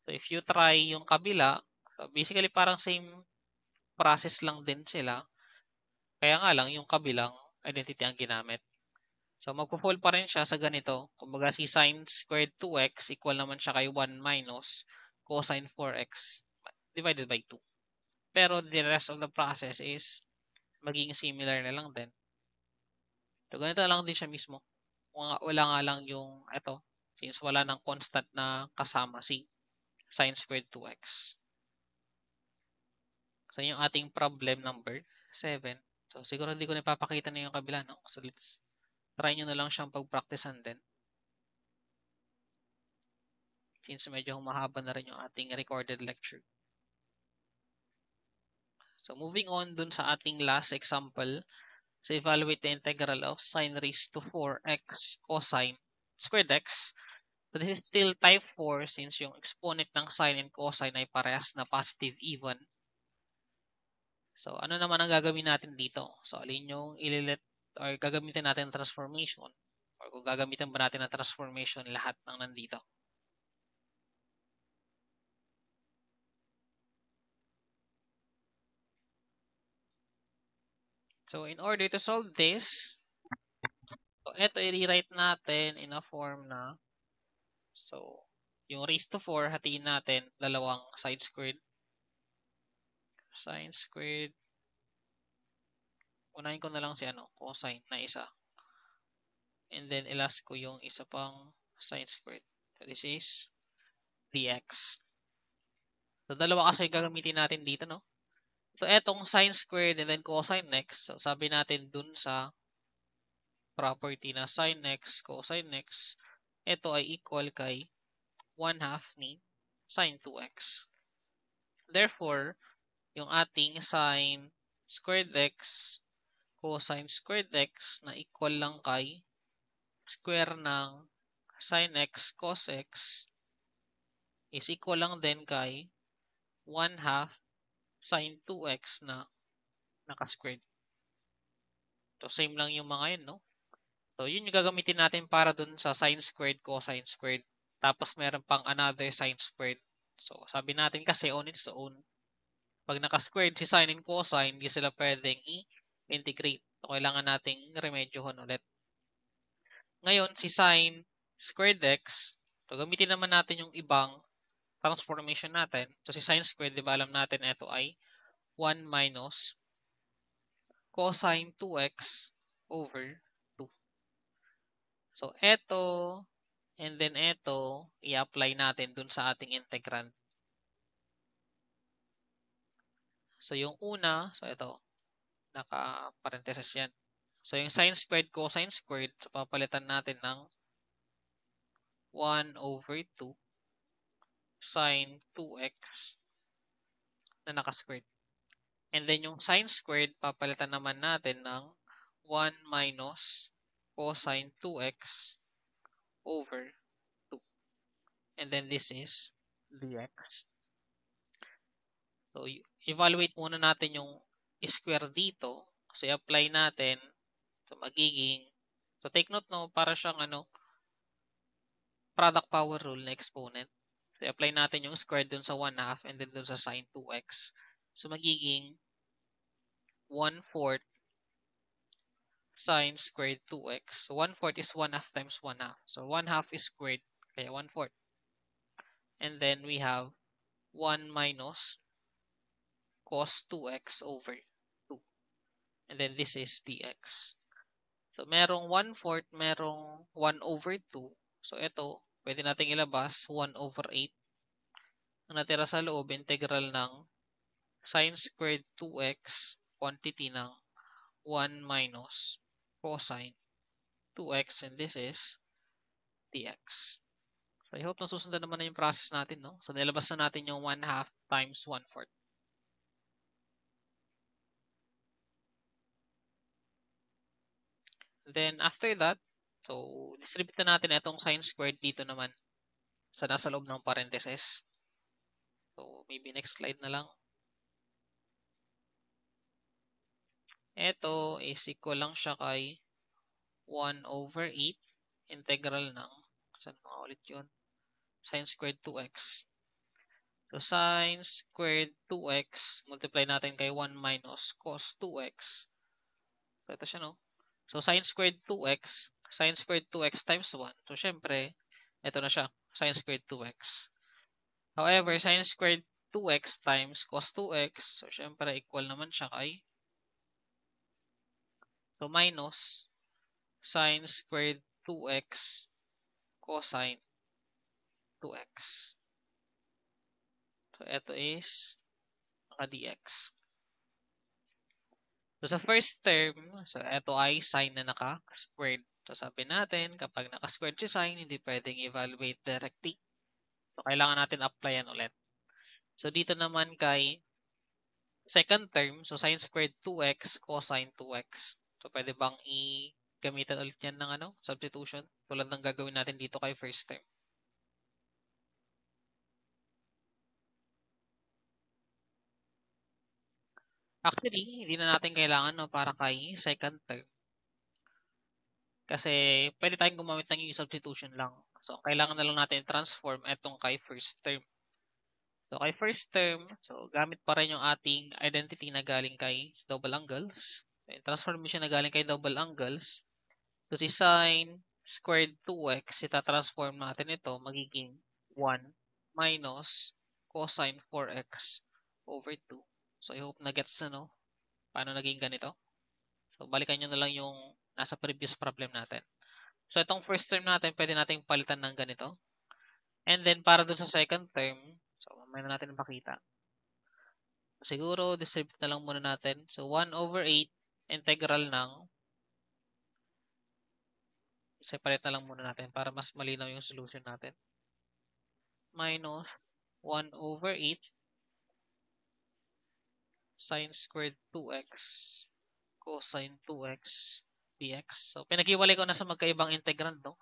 So, if you try yung kabila, so basically parang same process lang din sila. Kaya nga lang yung kabilang identity ang ginamit. So, magpo-fall pa rin siya sa ganito. Kumbaga, si sine squared 2x equal naman siya kay 1 minus cosine 4x divided by 2. Pero the rest of the process is magiging similar na lang din. So, ganito lang din siya mismo. Wala nga lang yung ito, since wala nang constant na kasama si sine squared 2x. So, yung ating problem number 7. So, siguro hindi ko na ipapakita na yung kabila, no? So, let's try nyo na lang siyang pag-practicean din. Since medyo humahaba na rin yung ating recorded lecture. So, moving on dun sa ating last example. So, evaluate the integral of sine raised to 4x cosine squared x. So, this is still type 4 since yung exponent ng sine and cosine ay parehas na positive even. So, ano naman ang gagawin natin dito? So, alin yung ililit or gagamitin natin ng transformation? Or kung gagamitin ba natin ng transformation lahat ng nandito? So, in order to solve this, so ito i-rewrite natin in a form na, so, yung raised to 4, hatiin natin dalawang side squared. Sine squared. Unahin ko na lang si cosine na isa. And then, ilas ko yung isa pang sine squared. So, this is dx. So, dalawa kasi gagamitin natin dito, no? So, etong sine squared and then cosine x. So, sabi natin dun sa property na sin x, cosine x, ito ay equal kay 1/2 ni sin 2x. Therefore, yung ating sin squared x, cosine squared x na equal lang kay square ng sin x cos x is equal lang din kay 1/2 sin 2x na naka-squared. So, same lang yung mga yun, no? So, yun yung gagamitin natin para dun sa sin squared, cosine squared. Tapos, meron pang another sin squared. So, sabi natin kasi on its own, pag naka-squared si sin and cosine, hindi sila pwedeng i-integrate. So, kailangan nating remedyohan ulit. Ngayon, si sin squared x, so gamitin naman natin yung ibang transformation natin. So, si sin squared, di ba alam natin ito ay 1 minus cosine 2x over 2. So, ito, and then ito, i-apply natin dun sa ating integrand. So, yung una, so ito, naka-parenthesis yan. So, yung sine squared, cosine squared, so papalitan natin ng 1 over 2 sine 2x na naka-squared. And then, yung sine squared, papalitan naman natin ng 1 minus cosine 2x over 2. And then, this is dx. So, evaluate muna natin yung square dito. So, i-apply natin. So, magiging, so take note no, para siyang product power rule na exponent. So, i-apply natin yung square dun sa 1/2 and then dun sa sine 2x. So, magiging 1/4 sine squared 2x. So, 1/4 is 1/2 times 1/2. So, 1/2 is squared, kaya 1/4. And then we have 1 minus cos 2x over 2. And then this is dx. So, merong 1/4, merong 1 over 2. So, ito, pwede nating ilabas 1 over 8. Ang natira sa loob, integral ng sine squared 2x quantity ng 1 minus cosine 2x, and this is dx. So, I hope nasusundan naman na yung process natin, no? So, nilabas na natin yung 1/2 times 1/4. Then, after that, so, distribute na natin itong sine squared dito naman sa nasa loob ng parentheses. So, maybe next slide na lang. Ito is equal lang siya kay 1 over 8 integral ng, saan mga ulit yun? Sine squared 2x. So, sine squared 2x, multiply natin kay 1 minus cos 2x. So, ito siya, no? So, sine squared 2x times 1. So, syempre, ito na siya, sine squared 2x. However, sine squared 2x times cos 2x, so, syempre, equal naman siya kay, so, minus sine squared 2x cosine 2x. So, ito is naka-dx. So, sa first term, so, ito ay sine na naka-squared. So, sabi natin, kapag naka-squared si sine, hindi pwedeng evaluate directly. So, kailangan natin applyan ulit. So, dito naman kay second term, so, sine squared 2x cosine 2x. So, pwede bang gamitan ulit yan ng substitution? Tulad ng gagawin natin dito kay first term. Actually, hindi na natin kailangan, no, para kay second term. Kasi pwede tayong gumamit ng yung substitution lang. So, kailangan na lang natin transform itong kay first term. So, kay first term, so gamit pa rin yung ating identity na galing kay double angles. Yung transformation na galing kay double angles. So, si sine squared 2x, ita-transform natin ito, magiging 1 minus cosine 4x over 2. So, I hope na gets na, no? Paano naging ganito? So, balikan nyo na lang yung nasa previous problem natin. So, itong first term natin, pwede natin palitan ng ganito. And then, para dun sa second term, so, mamaya na natin makita. Siguro, distribute na lang muna natin. So, 1 over 8 integral ng, separate na lang muna natin para mas malinaw yung solution natin. Minus 1 over 8 sine squared 2x cosine 2x dx. So, pinag-iwalay ko na sa magkaibang integrand, no?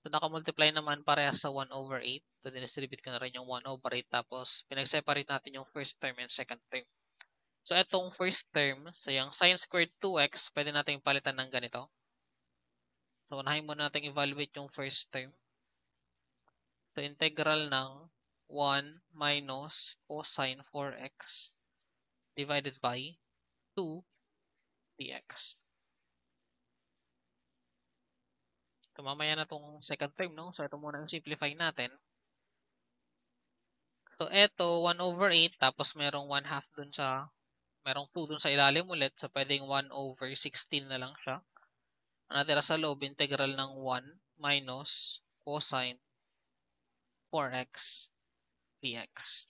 So, naka-multiply naman parehas sa 1 over 8. So, dinistribute ko na rin yung 1 over 8. Tapos, pinag-separate natin yung first term and second term. So, itong first term, so yung sine squared 2x, pwede natin palitan ng ganito. So, unahin muna natin evaluate yung first term. So, integral ng 1 minus cosine 4x divided by 2 dx. So, mamaya na itong second term, no? So, ito muna ang simplify natin. So, ito, 1 over 8, tapos merong 1/2 dun sa, merong 2 dun sa ilalim ulit. So, pwedeng 1 over 16 na lang siya. Ang natira sa loob, integral ng 1 minus cosine 4x dx.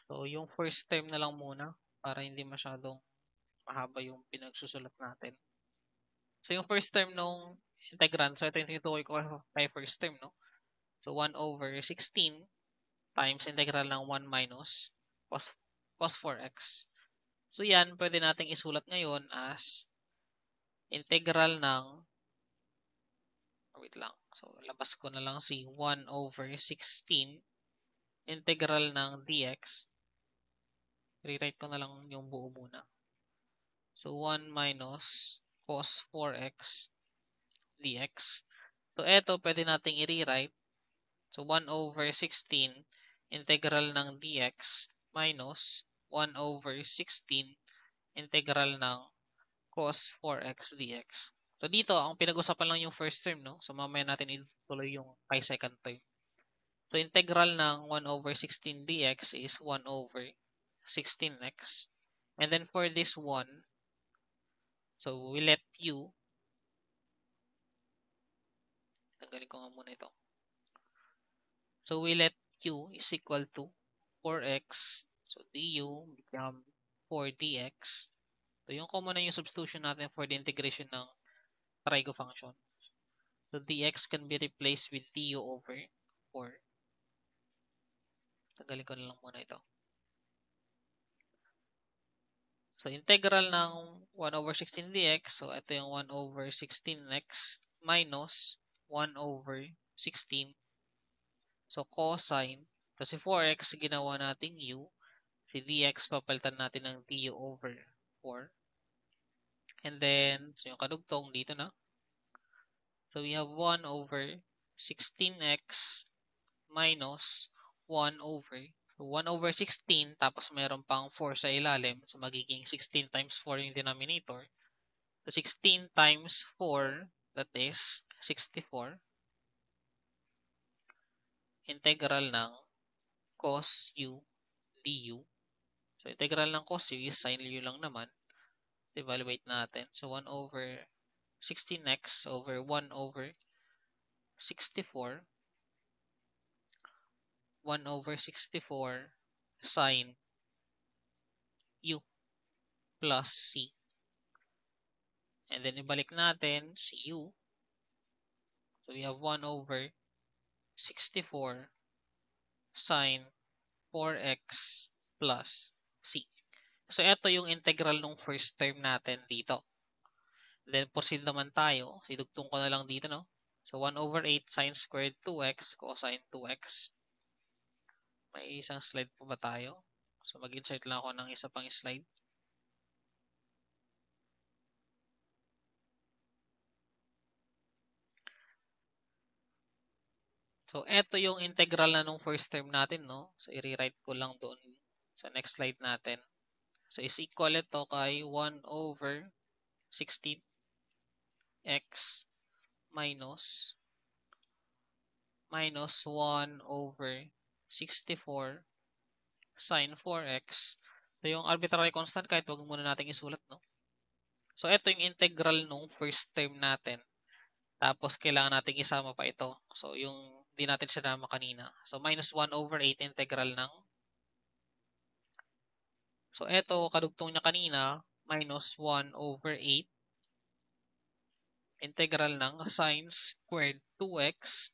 So, yung first term na lang muna para hindi masyadong mahaba yung pinagsusulat natin. So, yung first term nung integrand, so ito yung tinutukoy ko kay first term, no? So, 1 over 16 times integral ng 1 minus cos 4x. So, yan, pwede nating isulat ngayon as integral ng, wait lang, so, labas ko na lang si 1 over 16 integral ng dx. Rewrite ko na lang yung buo muna. So 1 minus cos 4x dx. So eto pwede nating i-rewrite. So 1 over 16 integral ng dx minus 1 over 16 integral ng cos 4x dx. So dito, ang pinag-usapan lang yung first term, no? So mamaya natin ituloy yung kay second term. So integral ng 1 over 16 dx is 1 over 16x. And then for this one, so we let u, tanggalin ko nga muna ito. So we let u is equal to 4x. So du become 4 dx. So yung common na yung substitution natin for the integration ng trigo function. So dx can be replaced with du over 4. Tanggalin ko na lang muna ito. So integral ng 1 over 16 dx. So ito yung 1 over 16x minus 1 over 16. So cosine. Kasi 4x ginawa nating u. Si dx papalitan natin ng du over 4. And then, so yung kadugtong dito na. So we have 1 over 16x minus 1 over. So 1 over 16 tapos meron pang 4 sa ilalim. So magiging 16 times 4 yung denominator. So 16 times 4, that is 64. Integral ng cos u du. So integral ng cos u is sin u lang naman. Evaluate natin. So 1 over 16x over 1 over 64. 1 over 64 sin u plus c. And then ibalik natin si u. So we have 1 over 64 sin 4x plus c. So ito yung integral ng first term natin dito. Then proceed naman tayo. Idugtong ko na lang dito, no? So 1 over 8 sin squared 2x cosine 2x. May isang slide po ba tayo? So mag-insert lang ako ng isa pang slide. So eto yung integral na nung first term natin, no? So i-rewrite ko lang doon sa next slide natin. So is equal ito kay 1 over 16x minus 1 over 64 sin 4x. So yung arbitrary constant kahit wag muna natin isulat, no? So ito yung integral nung first term natin. Tapos kailangan nating isama pa ito. So yung di natin sinama kanina. So minus 1 over 8 integral ng. So ito kadugtong niya kanina minus 1 over 8 integral ng sin squared 2x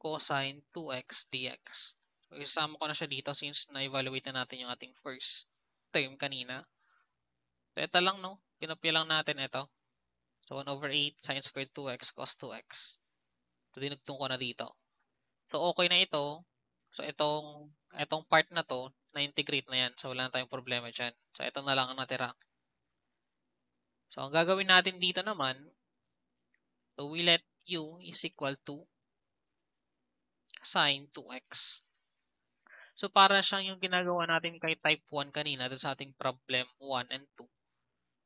cosine 2x dx. So isama ko na siya dito since na-evaluate na natin yung ating first term kanina. So ito lang, no? Pinapya lang natin ito. So 1 over 8 sin squared 2x cos 2x. So dinugtong ko na dito. So okay na ito. So itong part na to, na-integrate na yan. So wala na tayong problema dyan. So ito na lang ang natira. So ang gagawin natin dito naman, so we let u is equal to sin 2x. So para siyang yung ginagawa natin kay type 1 kanina dun sa ating problem 1 and 2.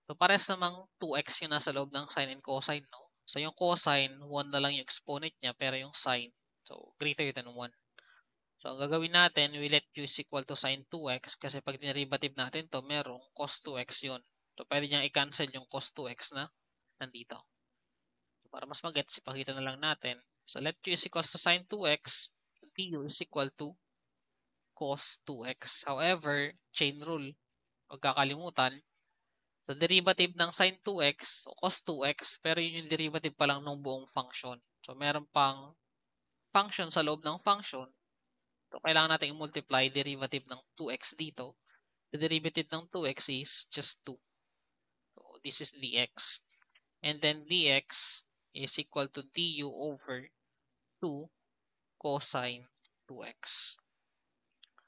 So pares namang 2x yung nasa loob ng sine and cosine, no? So yung cosine, 1 na lang yung exponent niya, pero yung sine, so greater than 1. So ang gagawin natin, we let u is equal to sin 2x kasi pag dinerivative natin to, merong cos 2x yun. So pwede niyang i-cancel yung cos 2x na nandito. So, para mas mag-gets, ipakita na lang natin. So let u is equal to sin 2x, du is equal to cos 2x. However, chain rule, huwag kakalimutan, so derivative ng sin 2x, so cos 2x, pero yun yung derivative pa lang ng buong function. So meron pang function sa loob ng function. So kailangan natin i-multiply derivative ng 2x dito. The derivative ng 2x is just 2. So this is dx. And then dx is equal to du over 2 cosine 2x.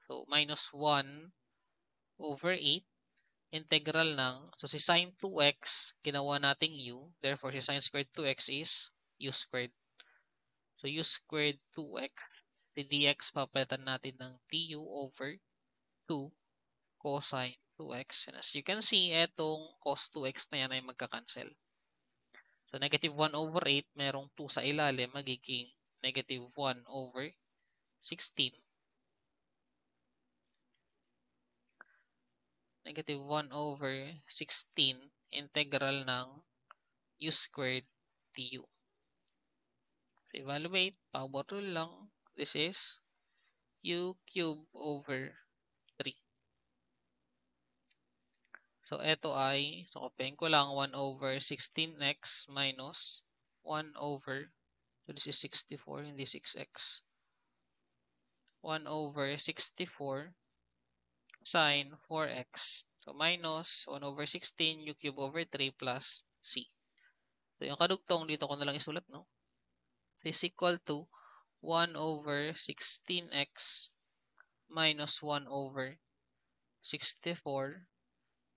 So minus 1 over 8 integral ng, so si sine 2x, ginawa nating u, therefore si sine squared 2x is u squared. So u squared 2x, si dx papalitan natin ng du over 2 cosine 2x. And as you can see, etong cos 2x na yan ay magka-cancel. So negative 1 over 8, merong 2 sa ilalim, magiging negative 1 over 16. Negative 1 over 16 integral ng u squared du. So evaluate, power rule lang. This is u cube over 3. So ito ay, so kopyahin ko lang, 1 over 16x minus 1 over, so this is 64, hindi 6x. 1 over 64 sine 4x. So minus 1 over 16 u cube over 3 plus c. So yung kadugtong dito ko na lang isulat, no? Is equal to 1 over 16x minus 1 over 64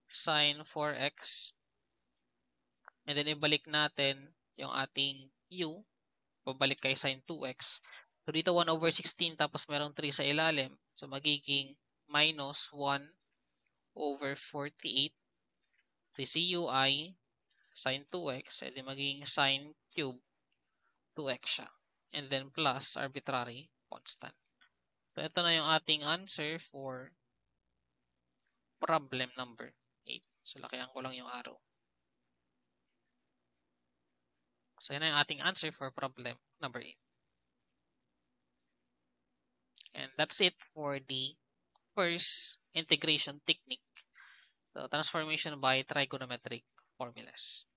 sine 4x. And then ibalik natin yung ating u, pabalik kay sine 2x. So dito 1 over 16 tapos merong 3 sa ilalim. So magiging minus 1 over 48. Si cu ay sine 2x, edi magiging sine cube 2x siya. And then plus arbitrary constant. So ito na yung ating answer for problem number 8. So lakihan ko lang yung arrow. So yan na yung ating answer for problem number 8. And that's it for the first integration technique. So transformation by trigonometric formulas.